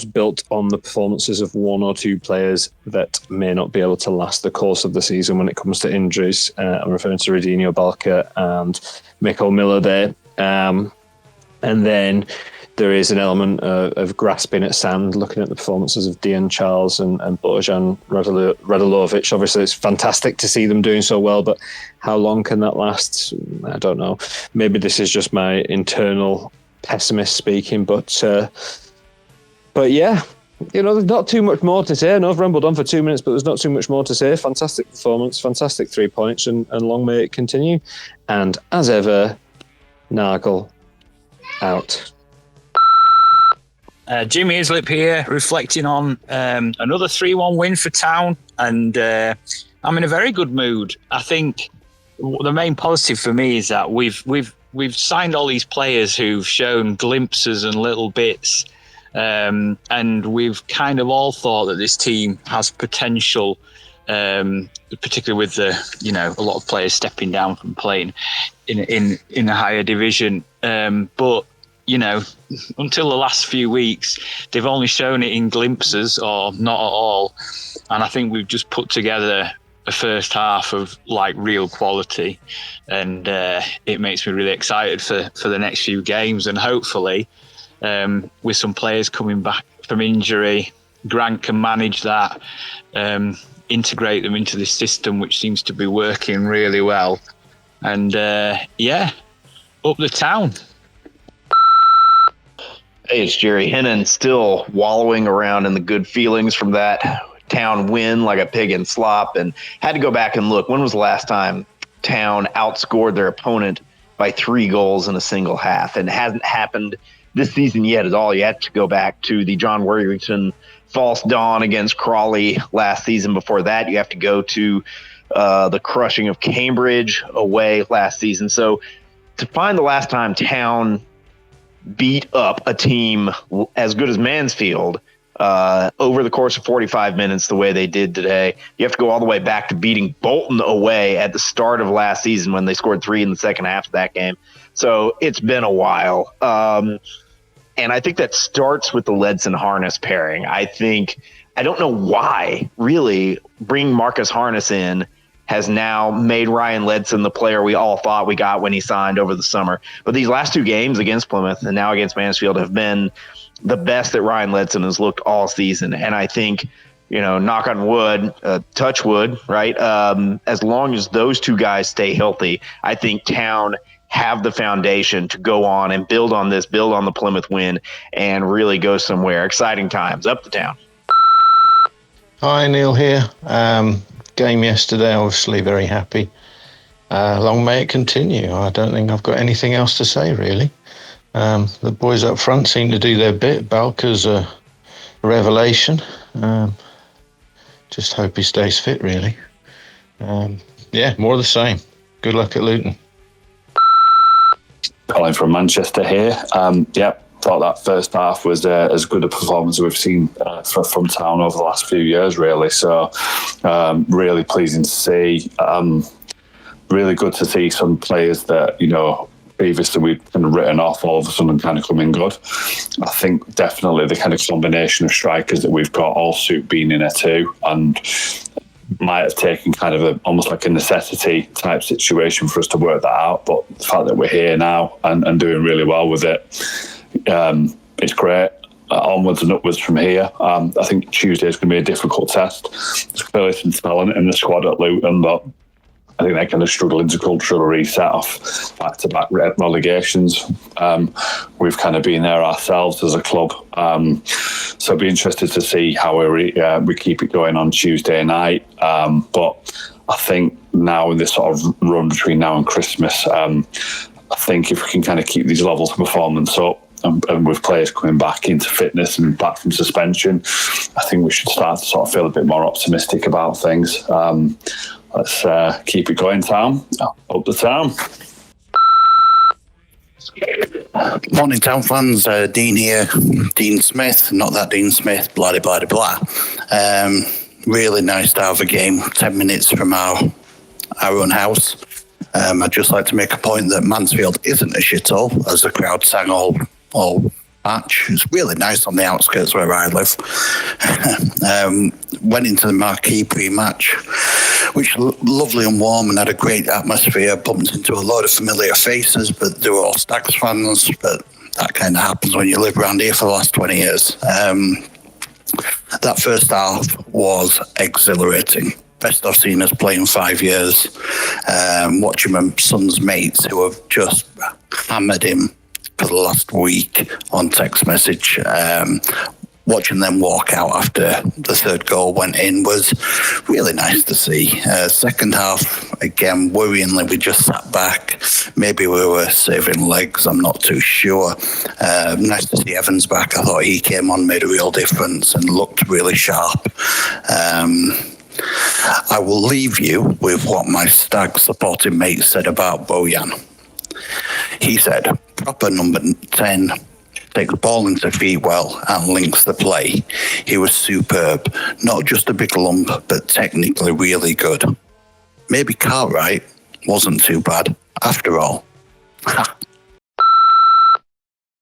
built on the performances of one or two players that may not be able to last the course of the season when it comes to injuries. I'm referring to Radinho, Balker and Mickel Miller there. And then there is an element of grasping at sand, looking at the performances of Dion Charles and Bojan Radulovic. Obviously, it's fantastic to see them doing so well, but how long can that last? I don't know. Maybe this is just my internal pessimist speaking, but yeah, there's not too much more to say. I know I've rambled on for 2 minutes, but there's not too much more to say. Fantastic performance, fantastic 3 points, and long may it continue. And as ever, Nargle out. Jimmy Islip here, reflecting on another 3-1 win for Town, and I'm in a very good mood. I think the main positive for me is that we've signed all these players who've shown glimpses and little bits, and we've kind of all thought that this team has potential, particularly with a lot of players stepping down from playing in a higher division, but. Until the last few weeks, they've only shown it in glimpses or not at all. And I think we've just put together a first half of real quality. And it makes me really excited for the next few games. And hopefully, with some players coming back from injury, Grant can manage that, integrate them into this system, which seems to be working really well. And up the Town. Hey, it's Jerry Hennon, still wallowing around in the good feelings from that Town win like a pig in slop, and had to go back and look. When was the last time Town outscored their opponent by 3 goals in a single half? And it hasn't happened this season yet at all. You have to go back to the John Worthington false dawn against Crawley last season. Before that, you have to go to the crushing of Cambridge away last season. So to find the last time Town beat up a team as good as Mansfield over the course of 45 minutes the way they did today, you have to go all the way back to beating Bolton away at the start of last season when they scored 3 in the second half of that game. So it's been a while. And I think that starts with the Ledson Harness pairing. I don't know why, really, bringing Marcus Harness in has now made Ryan Ledson the player we all thought we got when he signed over the summer. But these last 2 games against Plymouth and now against Mansfield have been the best that Ryan Ledson has looked all season. And I think, knock on wood, touch wood, right? As long as those 2 guys stay healthy, I think Town have the foundation to go on and build on the Plymouth win, and really go somewhere. Exciting times. Up the Town. Hi, Neil here. Game yesterday, obviously very happy. Long may it continue. I don't think I've got anything else to say, really. The boys up front seem to do their bit. Balker's a revelation. Just hope he stays fit, really. More of the same. Good luck at Luton. Colin from Manchester here. Thought that first half was as good a performance as we've seen from Town over the last few years, really. So really pleasing to see. Really good to see some players that, previously we'd kind of written off, all of a sudden kind of coming good. I think definitely the kind of combination of strikers that we've got, all suit being in there too, and might have taken kind of almost like a necessity type situation for us to work that out. But the fact that we're here now and doing really well with it, it's great. Onwards and upwards from here. I think Tuesday is going to be a difficult test. There's clearly some talent in the squad at Luton, but I think they're kind of struggling to culturally reset off back-to-back relegations. We've kind of been there ourselves as a club. So I'd be interested to see how we keep it going on Tuesday night. But I think now in this sort of run between now and Christmas, I think if we can kind of keep these levels of performance up, and with players coming back into fitness and back from suspension, I think we should start to sort of feel a bit more optimistic about things. Let's keep it going, Town. Up the Town. Morning, Town fans. Dean here. Dean Smith, not that Dean Smith, blah, blah, blah, blah. Really nice to have a game 10 minutes from our own house. I'd just like to make a point that Mansfield isn't a shithole, as the crowd sang all match. It's really nice on the outskirts where I live. Went into the marquee pre-match, which was lovely and warm and had a great atmosphere. Bumped into a load of familiar faces, but they were all Stags fans. But that kind of happens when you live around here for the last 20 years. That first half was exhilarating. Best I've seen us play in 5 years. Watching my son's mates who have just hammered him for the last week on text message. watching them walk out after the third goal went in was really nice to see. Second half, again, worryingly, we just sat back. Maybe we were saving legs, I'm not too sure. Nice to see Evans back. I thought he came on, made a real difference and looked really sharp. I will leave you with what my Stag supporting mate said about Bojan. He said, proper number 10, takes the ball into feet well and links the play. He was superb. Not just a big lump, but technically really good. Maybe Cartwright wasn't too bad after all.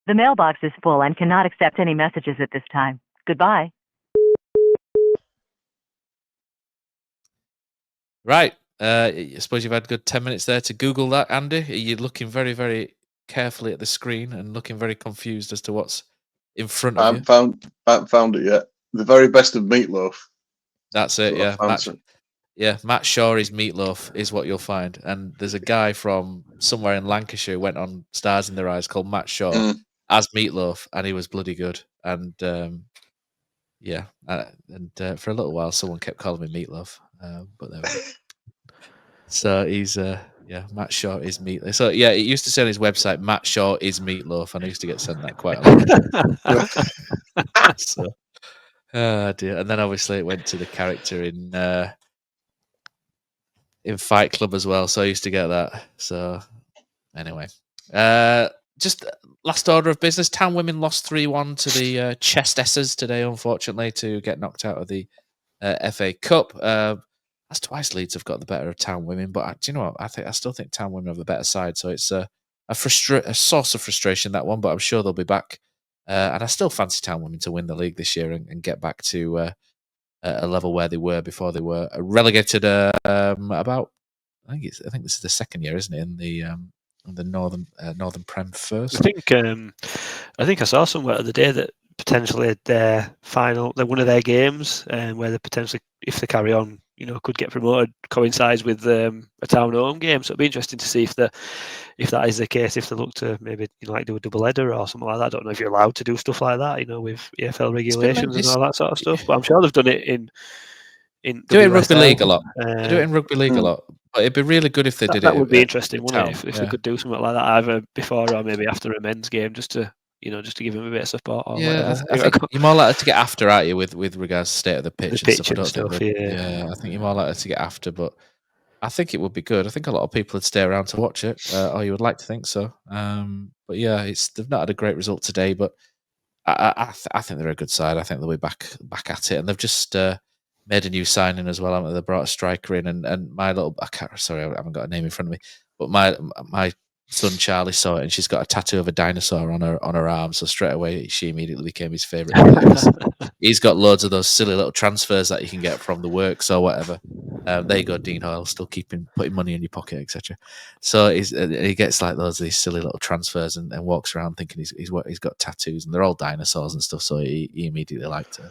The mailbox is full and cannot accept any messages at this time. Goodbye. Right. I suppose you've had a good 10 minutes there to Google that, Andy. Are you looking very, very carefully at the screen and looking very confused as to what's in front of you? I haven't found it yet. The very best of Meatloaf. That's it, yeah. Matt Shaw is Meatloaf is what you'll find. And there's a guy from somewhere in Lancashire who went on Stars in Their Eyes called Matt Shaw as Meatloaf, and he was bloody good. And for a little while someone kept calling me Meatloaf. But there we go. So he's Matt Shaw is Meatloaf. So yeah, it used to say on his website, Matt Shaw is Meatloaf, and I used to get sent that quite a lot. So, oh dear. And then obviously it went to the character in Fight Club as well. So I used to get that. So anyway, just last order of business. Town Women lost 3-1 to the Chestessers today, unfortunately, to get knocked out of the FA Cup. That's twice Leeds have got the better of Town Women, but do you know what? I still think Town Women have the better side. So it's a source of frustration, that one, but I'm sure they'll be back. And I still fancy Town Women to win the league this year and get back to a level where they were before they were relegated. About I think this is the second year, isn't it, in the Northern Prem first? I think I saw somewhere the other day that potentially their one of their games, where they potentially, if they carry on, could get promoted, coincides with a town home game. So it'd be interesting to see if that is the case. If they look to maybe do a double header or something like that. I don't know if you're allowed to do stuff like that, with EFL regulations and all that sort of stuff. But I'm sure they've done it in do it in rugby league a lot. They do it in rugby league a lot. But it'd be really good if they did it. That would be interesting, wouldn't it? If they could do something like that, either before or maybe after a men's game, just to give him a bit of support. Or I think you're more likely to get after, aren't you, with regards to state of the pitch and stuff. I think you're more likely to get after, but I think it would be good. I think a lot of people would stay around to watch it, or you would like to think so. But yeah, they've not had a great result today, but I think they're a good side. I think they'll be back at it, and they've just made a new signing as well. They brought a striker in, and my little I haven't got a name in front of me, but my son Charlie saw it, and she's got a tattoo of a dinosaur on her arm. So straight away, she immediately became his favourite. He's got loads of those silly little transfers that you can get from the works or whatever. There you go, Dean Hoyle, still putting money in your pocket, etc. So he gets like these silly little transfers and walks around thinking he's got tattoos, and they're all dinosaurs and stuff. So he immediately liked it.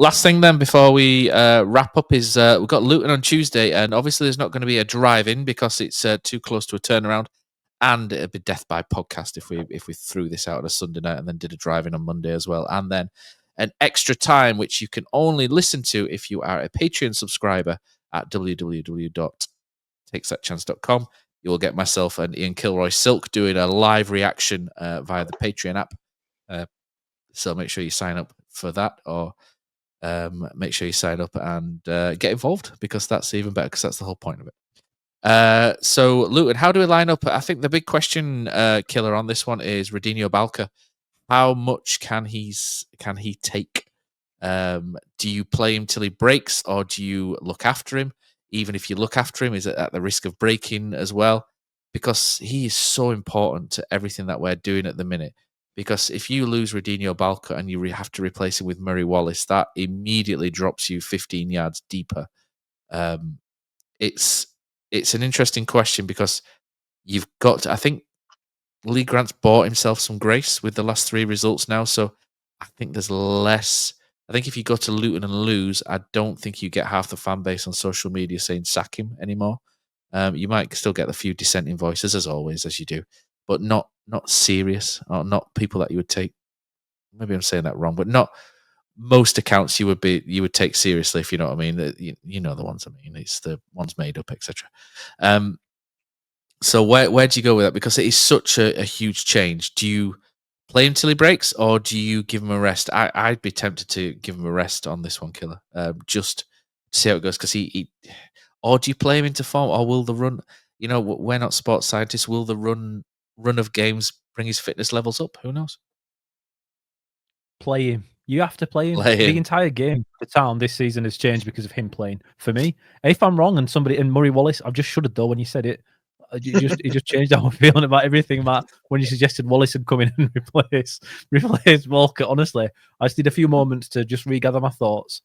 Last thing then before we wrap up is we've got Luton on Tuesday, and obviously there's not going to be a drive-in because it's too close to a turnaround, and it'd be death by podcast if we threw this out on a Sunday night and then did a drive-in on Monday as well, and then an extra time which you can only listen to if you are a Patreon subscriber at www.takesthatchance.com. You will get myself and Ian Kilroy Silk doing a live reaction via the Patreon app. So make sure you sign up for that, or make sure you sign up and get involved, because that's even better, because that's the whole point of it. So Luton, how do we line up? I think the big question, Killer, on this one is Radinho Balker. How much can he take? Do you play him till he breaks, or do you look after him? Even if you look after him, is it at the risk of breaking as well? Because he is so important to everything that we're doing at the minute. Because if you lose Radinho Balker and you have to replace him with Murray Wallace, that immediately drops you 15 yards deeper. It's an interesting question, because you've got I think Lee Grant's bought himself some grace with the last 3 results now, so I think there's less. I think if you go to Luton and lose, I don't think you get half the fan base on social media saying sack him anymore. You might still get a few dissenting voices, as always, as you do, but not serious, or not people that you would take maybe I'm saying that wrong, but not most accounts you would take seriously, if you know what I mean. You know the ones I mean. It's the ones made up, etc. So where do you go with that? Because it is such a huge change. Do you play him till he breaks, or do you give him a rest? I'd be tempted to give him a rest on this one, Killer, just to see how it goes. Because he, or do you play him into form, or will the run? You know, we're not sports scientists. Will the run of games bring his fitness levels up? Who knows? Play him. You have to play him. Play him. The entire game for Town this season has changed because of him playing. For me, if I'm wrong and Murray Wallace, I've just shuddered though when you said it. It just changed how I'm feeling about everything, Matt. When you suggested Wallace had come in and replace Walker, honestly, I just need a few moments to just regather my thoughts.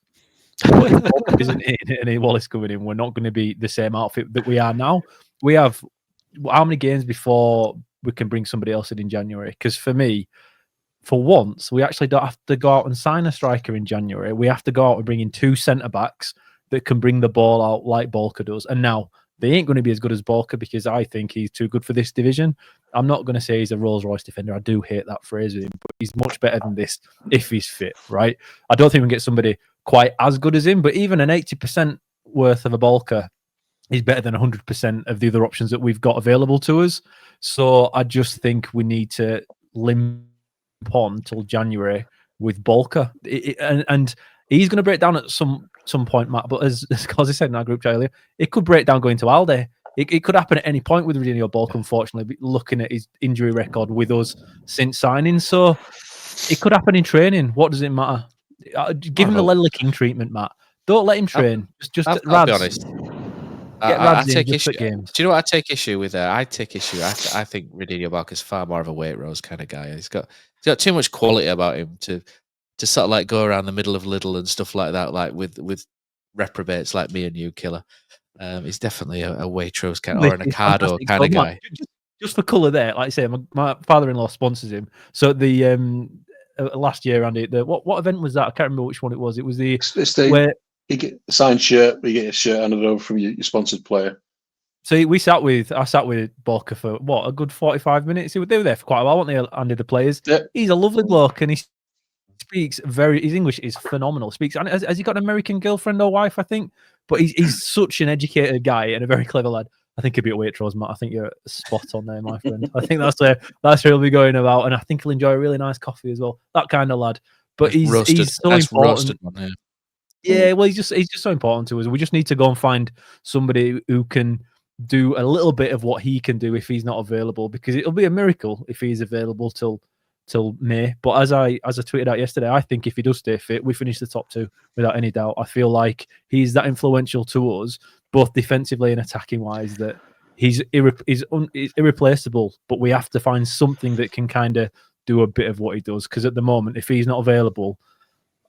But if Walker isn't in and Wallace coming in, we're not going to be the same outfit that we are now. We have how many games before we can bring somebody else in January? Because for me, for once, we actually don't have to go out and sign a striker in January. We have to go out and bring in 2 centre backs that can bring the ball out like Balker does. And now they ain't going to be as good as Balker because I think he's too good for this division. I'm not going to say he's a Rolls Royce defender. I do hate that phrase with him, but he's much better than this if he's fit, right? I don't think we can get somebody quite as good as him, but even an 80% worth of a Balker is better than 100% of the other options that we've got available to us. So I just think we need to limp on till January with Balker. And he's going to break down at some point, Matt, but as Cosy said in our group chat earlier, it could break down going to Alde. It could happen at any point with Radinho Balker, unfortunately, looking at his injury record with us since signing. So it could happen in training. What does it matter? Give him the Ledley King treatment, Matt. Don't let him train. I'll be honest. I take issue. Do you know what I take issue with? I take issue. I think Radinho Balker's far more of a Waitrose kind of guy. He's got too much quality about him to sort of like go around the middle of Lidl and stuff like that, like with reprobates like me and you, Killer. He's definitely a Waitrose kind or an Ocado kind of guy. Just for colour there, like I say, my father-in-law sponsors him. So the last year, Andy, what event was that? I can't remember which one it was. It was where you get a signed shirt, you get a shirt handed over from your sponsored player. So I sat with Balker for a good 45 minutes. They were there for quite a while, weren't they? Andy, the players. Yep. He's a lovely bloke, and he speaks his English is phenomenal. Has he got an American girlfriend or wife? I think, but he's such an educated guy and a very clever lad. I think he'll be at Waitrose, Matt. I think you're spot on there, my friend. I think that's where he'll be going about, and I think he'll enjoy a really nice coffee as well. That kind of lad. But he's so important. One, yeah, well, he's just so important to us. We just need to go and find somebody who can do a little bit of what he can do if he's not available, because it'll be a miracle if he's available till May. But as I tweeted out yesterday, I think if he does stay fit, we finish the top 2 without any doubt. I feel like he's that influential to us, both defensively and attacking wise, that he's irreplaceable. But we have to find something that can kind of do a bit of what he does, because at the moment, if he's not available,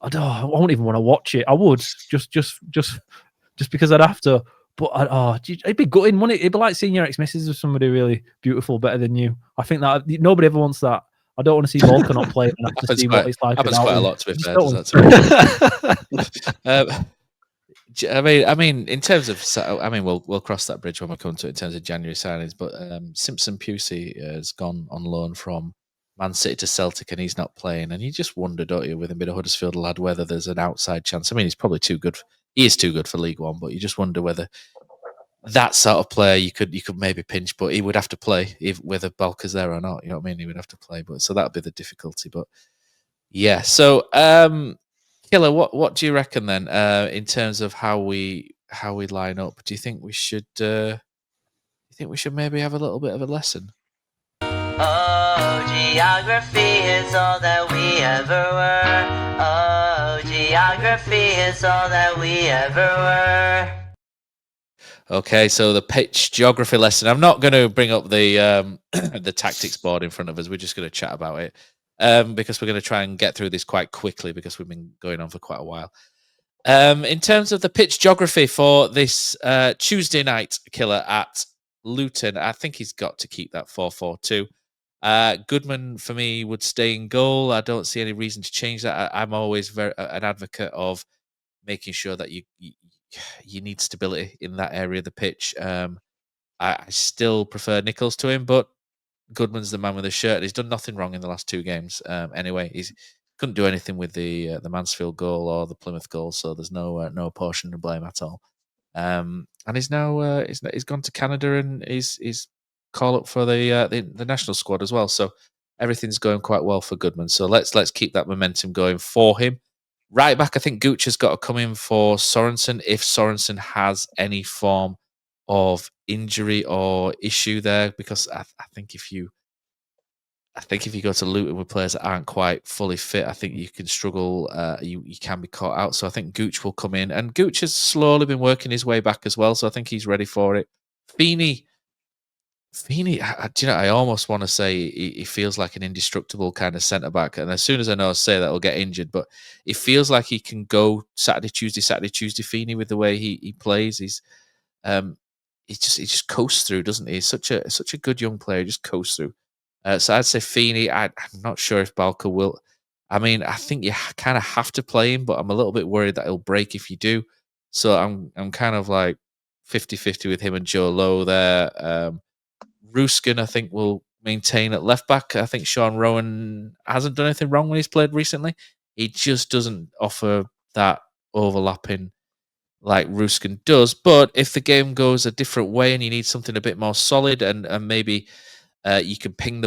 I won't even want to watch it. I would just because I'd have to. But it'd be gutting, wouldn't it? It'd be like seeing your ex-missus with somebody really beautiful, better than you. I think that nobody ever wants that. I don't want to see Balker not play and have to see what it's like. Happens quite a lot, to be fair. I mean, in terms of, we'll cross that bridge when we come to it in terms of January signings. But Simpson Pusey has gone on loan from Man City to Celtic, and he's not playing. And you just wonder, don't you, with him being a Huddersfield lad, whether there's an outside chance. I mean, he's probably too good. He is too good for League One, but you just wonder whether that sort of player you could maybe pinch, but he would have to play whether Balker's there or not. You know what I mean? He would have to play, but so that'd be the difficulty. But yeah, so Killer, what do you reckon then in terms of how we line up? Do you think we should? Maybe have a little bit of a lesson? Oh, geography is all that we ever were. Oh, geography is all that we ever were. Okay, so the pitch geography lesson. I'm not going to bring up the the tactics board in front of us. We're just going to chat about it because we're going to try and get through this quite quickly because we've been going on for quite a while. In terms of the pitch geography for this Tuesday night, Killer, at Luton, I think he's got to keep that 4-4-2. Goodman, for me, would stay in goal. I don't see any reason to change that. I'm always an advocate of making sure that you need stability in that area of the pitch. I still prefer Nichols to him, but Goodman's the man with the shirt. He's done nothing wrong in the last 2 games. Anyway, couldn't do anything with the Mansfield goal or the Plymouth goal, so there's no portion of blame at all. And he's now he's gone to Canada and he's called up for the national squad as well. So everything's going quite well for Goodman. So let's keep that momentum going for him. Right back, I think Gooch has got to come in for Sorensen if Sorensen has any form of injury or issue there, because I think if you go to Luton with players that aren't quite fully fit, I think you can struggle. You can be caught out. So I think Gooch will come in, and Gooch has slowly been working his way back as well. So I think he's ready for it. Feeney, do you know? I almost want to say he feels like an indestructible kind of centre back, and as soon as I know I say that, he'll get injured. But it feels like he can go Saturday, Tuesday. Feeney, with the way he plays, he just coasts through, doesn't he? He's such a good young player. He just coasts through. So I'd say Feeney. I'm not sure if Balker will. I mean, I think you kind of have to play him, but I'm a little bit worried that he'll break if you do. So I'm kind of like 50-50 with him and Joe Lowe there. Ruskin, I think, will maintain at left back. I think Sean Rowan hasn't done anything wrong when he's played recently. He just doesn't offer that overlapping like Ruskin does. But if the game goes a different way and you need something a bit more solid and maybe you can ping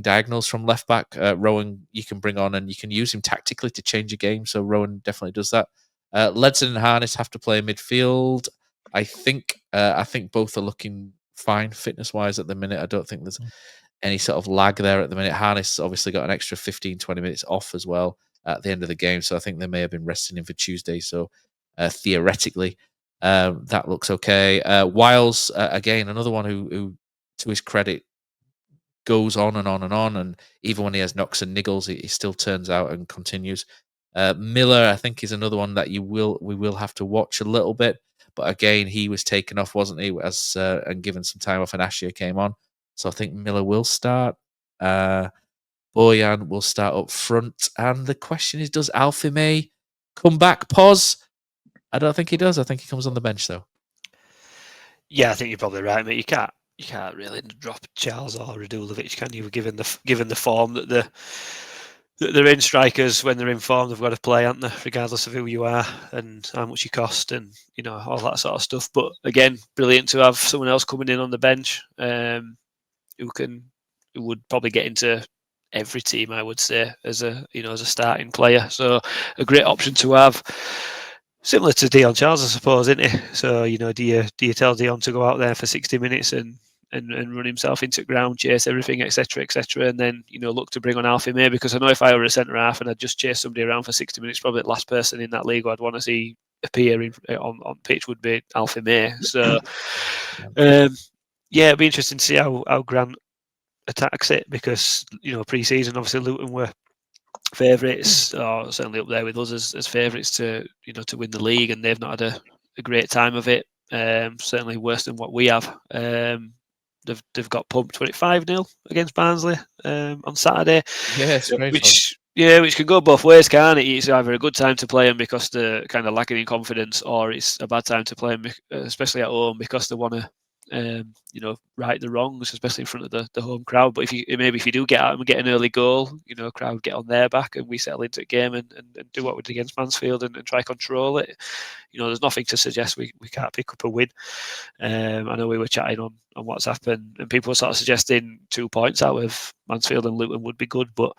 diagonals from left back, Rowan you can bring on and you can use him tactically to change a game. So Rowan definitely does that. Ledson and Harness have to play midfield. I think both are looking fine fitness-wise at the minute. I don't think there's any sort of lag there at the minute. Harness obviously got an extra 15-20 minutes off as well at the end of the game, so I think they may have been resting him for Tuesday. So theoretically, that looks okay. Wiles, again, another one who, to his credit, goes on and on and on, and even when he has knocks and niggles, he still turns out and continues. Miller, I think, is another one that we will have to watch a little bit. But again, he was taken off, wasn't he, and given some time off, and Ashia came on. So I think Miller will start. Bojan will start up front. And the question is, does Alfie May come back? Poz? I don't think he does. I think he comes on the bench, though. Yeah, I think you're probably right, mate. You can't really drop Charles or Radulovic, can you? Given the form that they're in, strikers, when they're in form, they've got to play, haven't they? Regardless of who you are and how much you cost and, all that sort of stuff. But again, brilliant to have someone else coming in on the bench who would probably get into every team, I would say, as a starting player. So a great option to have. Similar to Dion Charles, I suppose, isn't it? So, do you tell Dion to go out there for 60 minutes and run himself into ground, chase everything, etc., and then look to bring on Alfie May? Because I know if I were a centre half and I'd just chase somebody around for 60 minutes, probably the last person in that league I'd want to see appear on pitch would be Alfie May. So it'd be interesting to see how Grant attacks it, because pre-season obviously Luton were favourites, or certainly up there with us as favourites to win the league, and they've not had a great time of it. Certainly worse than what we have. They've got pumped 25-0 against Barnsley on Saturday. Yeah, it's great. Which can go both ways, can't it? It's either a good time to play them because they're kind of lacking in confidence, or it's a bad time to play them, especially at home, because they want to right the wrongs, especially in front of the home crowd. But if you do get at them and get an early goal, crowd get on their back and we settle into the game and do what we did against Mansfield and try control it. There's nothing to suggest we can't pick up a win. I know we were chatting on WhatsApp and people were sort of suggesting 2 points out of Mansfield and Luton would be good, but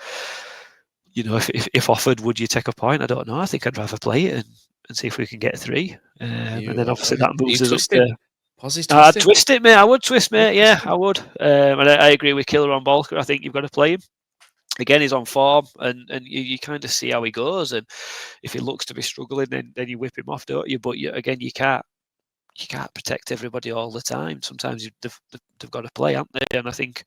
if offered, would you take a point? I don't know. I think I'd rather play it and see if we can get 3. And then obviously that moves us up there. I'd twist it, mate. I would twist, mate. Yeah, I would. And I agree with Killer on Balker. I think you've got to play him. Again, he's on form, and you kind of see how he goes. And if he looks to be struggling, then you whip him off, don't you? But again, you can't protect everybody all the time. Sometimes they've got to play, haven't they? And I think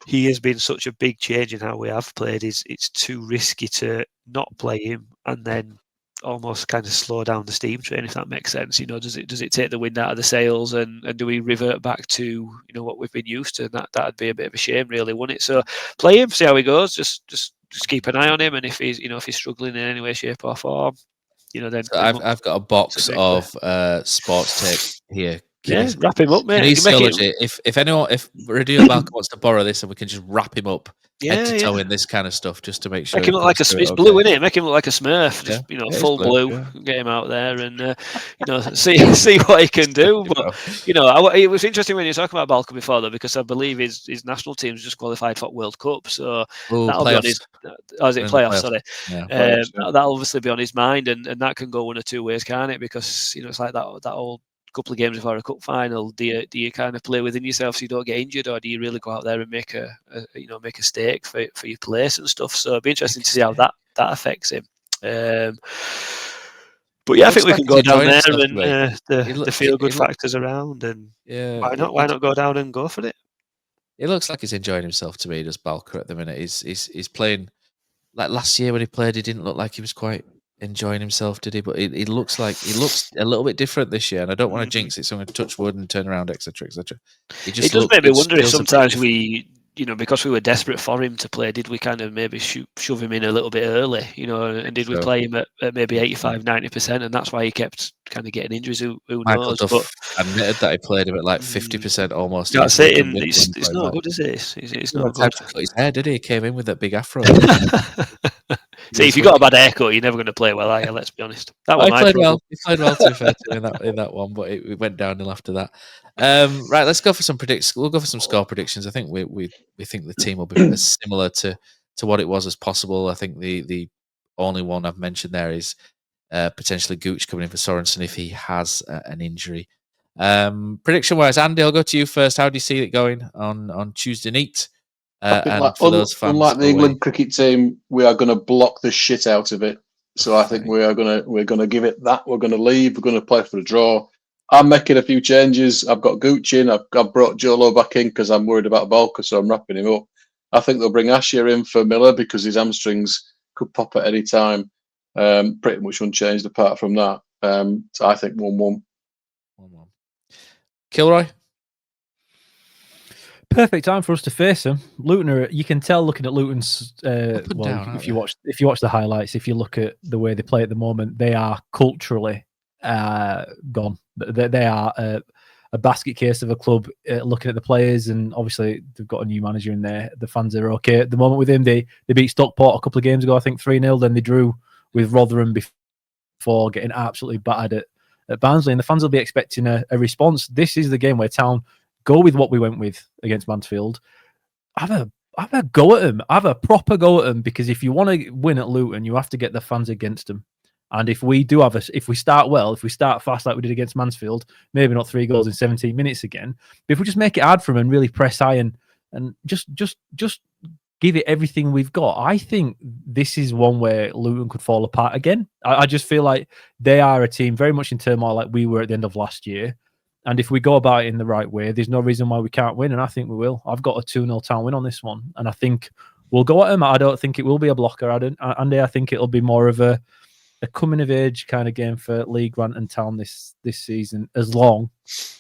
he has been such a big change in how we have played. It's too risky to not play him and then almost kind of slow down the steam train, if that makes sense. Does it take the wind out of the sails, and do we revert back to what we've been used to? And that'd be a bit of a shame, really, wouldn't it? So play him, see how he goes. Just keep an eye on him, and if he's struggling in any way, shape, or form, then so I've got a box of sports tape here wrap him up, mate. Kinesiology. If Radio Balker wants to borrow this, and we can just wrap him up head to toe in this kind of stuff, just to make sure. Make him look like it's blue, isn't it? Make him look like a Smurf. Just full blue. Get him out there and see what he can do. But it was interesting when you were talking about Balker before, though, because I believe his national team's just qualified for World Cup, so that'll be on his. Playoffs? Sorry, that'll obviously be on his mind, and that can go one or two ways, can't it? Because it's like that old couple of games before a cup final. Do you kind of play within yourself so you don't get injured, or do you really go out there and make a stake for your place and stuff? So it'd be interesting to see how that affects him. But yeah, I think we can go down there and the feel good factors around, and why not go down and go for it? It looks like he's enjoying himself to me, does Balker, at the minute. He's playing like last year when he played. He didn't look like he was quite enjoying himself, did he? But he looks a little bit different this year, and I don't want to jinx it, so I'm going to touch wood and turn around, etc., etc. It does make me wonder if sometimes we, because we were desperate for him to play, did we kind of maybe shove him in a little bit early, and did we play him at maybe 85-90%, and that's why he kept kind of getting injuries. Who knows? But admitted that he played him at like 50% almost. That's it. It's not good, is it? It's not good. Cut his hair, did he? He came in with that big afro. See, if you got a bad haircut, you're never going to play well, are you? Let's be honest. He played well. He played well, to be fair to him, in that one, but it went downhill after that. Right, let's go for some predictions. We'll go for some score predictions. I think we think the team will be as similar to what it was as possible. I think the only one I've mentioned there is potentially Gooch coming in for Sorensen if he has an injury. Prediction-wise, Andy, I'll go to you first. How do you see it going on Tuesday night? Unlike the England cricket team, we are going to block the shit out of it. So I think we're going to give it that. We're going to leave. We're going to play for the draw. I'm making a few changes. I've got Gooch in. I've brought Joe Lowe back in because I'm worried about Balker, so I'm wrapping him up. I think they'll bring Asher in for Miller because his hamstrings could pop at any time. Pretty much unchanged apart from that. So I think 1-1. 1-1. Kilroy? Perfect time for us to face them. Luton you can tell looking at Luton's. If you watch the highlights, if you look at the way they play at the moment, they are culturally gone. They are a basket case of a club. Looking at the players, and obviously they've got a new manager in there. The fans are okay at the moment with him. They beat Stockport a couple of games ago, I think 3-0. Then they drew with Rotherham before getting absolutely battered at Barnsley, and the fans will be expecting a response. This is the game where Town go with what we went with against Mansfield. Have a go at them. Have a proper go at them, because if you want to win at Luton, you have to get the fans against them. And if we start well, if we start fast like we did against Mansfield, maybe not 3 goals in 17 minutes again, but if we just make it hard for them and really press high and just give it everything we've got, I think this is one where Luton could fall apart again. I just feel like they are a team very much in turmoil like we were at the end of last year. And if we go about it in the right way, there's no reason why we can't win, and I think we will. I've got a 2-0 Town win on this one, and I think we'll go at them. I don't think it will be a blocker, Andy. I think it'll be more of a coming-of-age kind of game for Lee Grant and Town this season, as long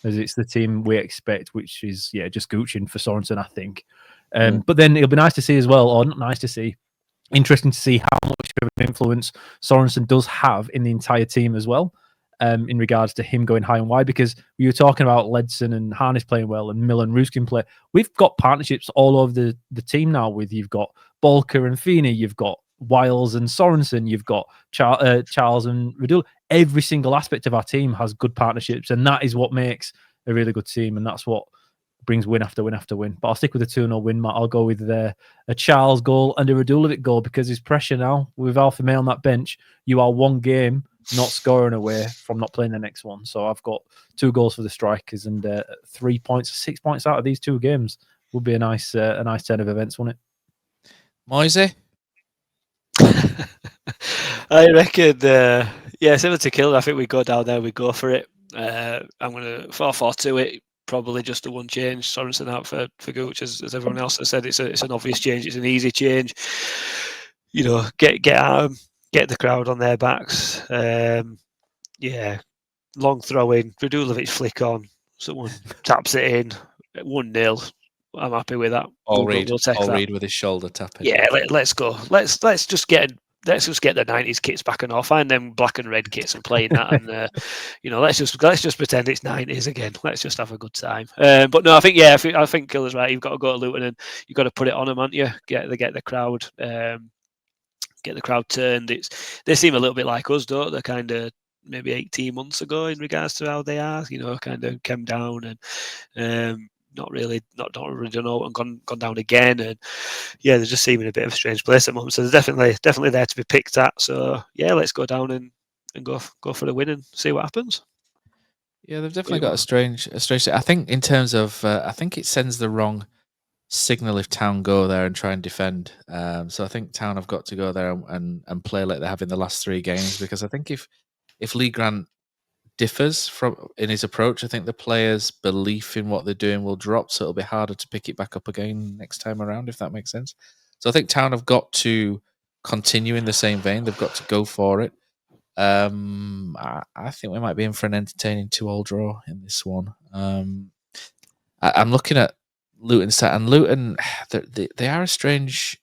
as it's the team we expect, which is, just gooching for Sorensen, I think. But then it'll be nice to see as well, or not nice to see, interesting to see how much of an influence Sorensen does have in the entire team as well. In regards to him going high and wide, because we were talking about Ledson and Harness playing well and Miller and Ruskin play. We've got partnerships all over the team now. You've got Balker and Feeney, you've got Wiles and Sorensen, you've got Charles and Radulovic. Every single aspect of our team has good partnerships, and that is what makes a really good team, and that's what brings win after win after win. But I'll stick with a 2-0 win, Matt. I'll go with a Charles goal and a Radulovic goal, because there's pressure now. With Alpha Male on that bench, you are one game not scoring away from not playing the next one. So I've got 2 goals for the strikers, and 3 points, 6 points out of these 2 games would be a nice turn of events, wouldn't it? Moisey? I reckon, similar to Kill. I think we go down there, we go for it. I'm going to 4-4-2 it. Probably just the one change. Sorensen out for Gooch, as everyone else has said. It's an obvious change. It's an easy change. Get at them. Get the crowd on their backs. Long throw in. Radulovic flick on. Someone taps it in. 1-0. I'm happy with that. We'll take that. Reed with his shoulder tapping. Yeah, let's go. Let's just get let's just get the 90s kits back and find them black and red kits and playing that, and let's just pretend it's 90s again. Let's just have a good time. But no, I think Killer's right. You've got to go to Luton and you've got to put it on them, haven't you? Get the crowd, get the crowd turned. They seem a little bit like us, don't they? Kind of maybe 18 months ago in regards to how they are. Kind of came down and. Not really done out and gone down again, and they're just seeming a bit of a strange place at the moment. So they're definitely there to be picked at. So let's go down and go for the win and see what happens. Yeah, they've definitely got a strange. I think in terms of, I think it sends the wrong signal if Town go there and try and defend. So I think Town have got to go there and play like they have in the last 3 games, because I think if Lee Grant differs in his approach, I think the players' belief in what they're doing will drop, so it'll be harder to pick it back up again next time around, if that makes sense. So I think Town have got to continue in the same vein. They've got to go for it. I think we might be in for an entertaining 2-2 draw in this one. I'm looking at Luton stat, and Luton they are a strange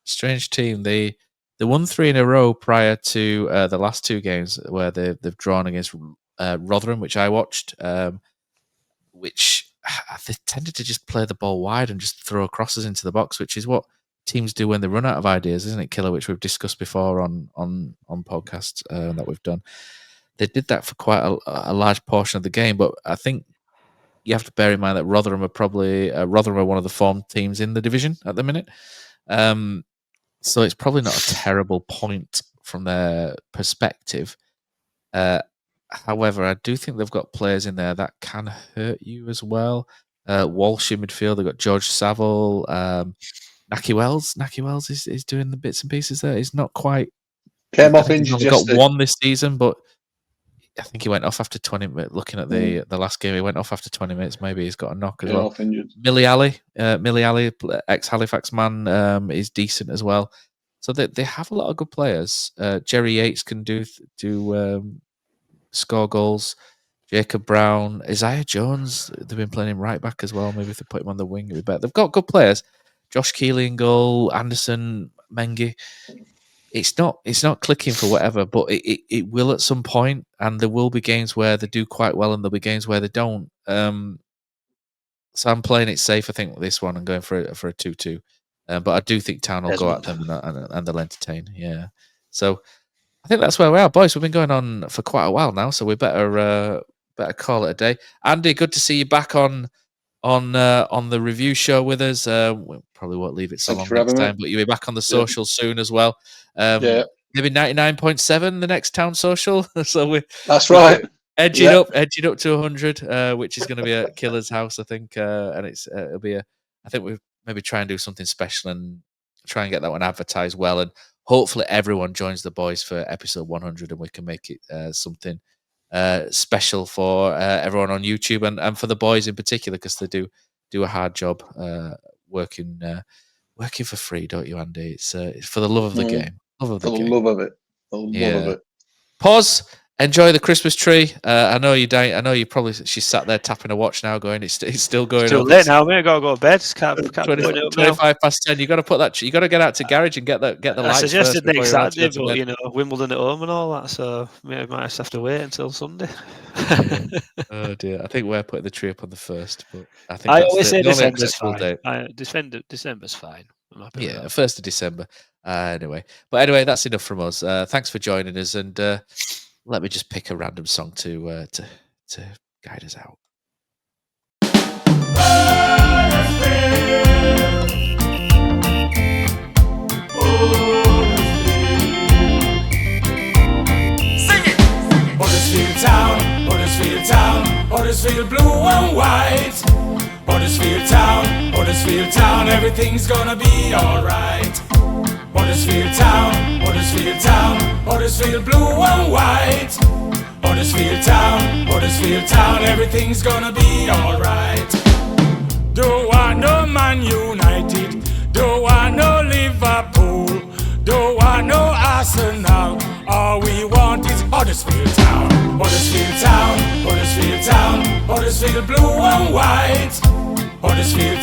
team. They won 3 in a row prior to the last 2 games where they've drawn against Rotherham, which I watched, which they tended to just play the ball wide and just throw crosses into the box, which is what teams do when they run out of ideas, isn't it, Killer? Which we've discussed before on podcasts that we've done. They did that for quite a large portion of the game, but I think you have to bear in mind that Rotherham are one of the form teams in the division at the minute. So it's probably not a terrible point from their perspective. However, I do think they've got players in there that can hurt you as well. Walsh in midfield, they've got George Saville, Naki Wells. Naki Wells is doing the bits and pieces there. He's not quite... Came off injured. He's got 1 this season, but I think he went off after 20 minutes. Looking at the last game, he went off after 20 minutes. Maybe he's got a knock as well. Off injured. Millie Ali, ex-Halifax man, is decent as well. So they have a lot of good players. Jerry Yates can do score goals. Jacob Brown, Isaiah Jones, they've been playing him right back as well. Maybe if they put him on the wing, it'd be better. They've got good players. Josh Keeley in goal, Anderson, Mengi. It's not clicking for whatever, but it will at some point, and there will be games where they do quite well and there'll be games where they don't. So I'm playing it safe, I think, with this one and going for a 2-2. But I do think Town will go at them and they'll entertain. Yeah. So I think that's where we are, boys. We've been going on for quite a while now, so we better call it a day. Andy, good to see you back on the review show with us. We probably won't leave it so long next time, but you'll be back on the social soon as well. Maybe 99.7 the next Town social. So that's right. Edging up to 100, which is going to be a Killer's house, I think, and it'll be I think we'll maybe try and do something special and try and get that one advertised well, and hopefully everyone joins the boys for episode 100, and we can make it something special for everyone on YouTube and for the boys in particular, because they do a hard job working for free, don't you, Andy? It's for the love of the game. Love of it. Pause. Enjoy the Christmas tree. I know you don't. I know you probably. She's sat there tapping a watch now, going. It's still going. Still late now. I gotta go to bed. Can't 25 past 10. You got to put that. You got to get out to garage and get the lights. I suggested next Saturday, but Wimbledon at home and all that, so maybe I might just have to wait until Sunday. Oh dear! I think we're putting the tree up on the 1st, but I think I always say December's fine. December's fine. 1st of December. Anyway, that's enough from us. Thanks for joining us, and let me just pick a random song to guide us out. Huddersfield blue and white. Huddersfield town, everything's gonna be alright. Huddersfield town, Huddersfield blue and white. Huddersfield town, everything's gonna be alright. Don't want no Man United, don't want no Liverpool, don't want no Arsenal. All we want is Huddersfield town, Huddersfield blue and white. Huddersfield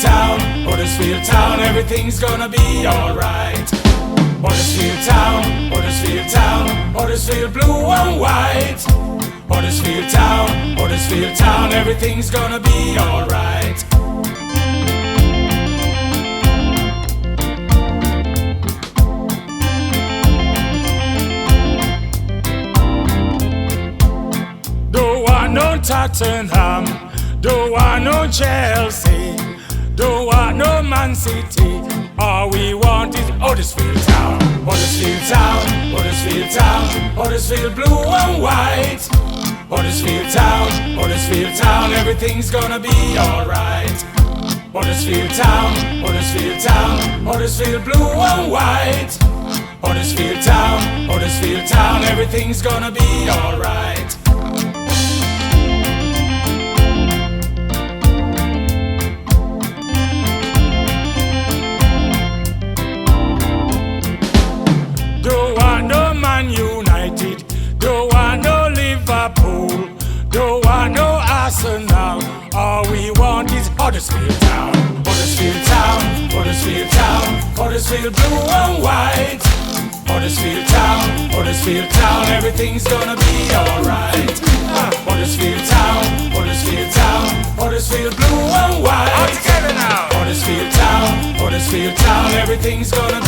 town, everything's gonna be alright. Huddersfield Town, Huddersfield Town, Huddersfield blue and white. Huddersfield Town, everything's gonna be alright. Don't want no Tottenham, don't want no Chelsea, don't want no Man City. All we want is Huddersfield Town, Huddersfield Town, Huddersfield Town, Huddersfield blue and white. Huddersfield Town, everything's gonna be alright. Huddersfield Town, Huddersfield blue and white. Huddersfield Town, everything's gonna be alright. Don't want no Man United, don't want no Liverpool, don't want no Arsenal. All we want is Huddersfield Town, Huddersfield Town, Huddersfield Town, Huddersfield blue and white. Huddersfield Town, everything's gonna be alright. Huddersfield Town, Huddersfield blue and white. All together now. Huddersfield Town, everything's gonna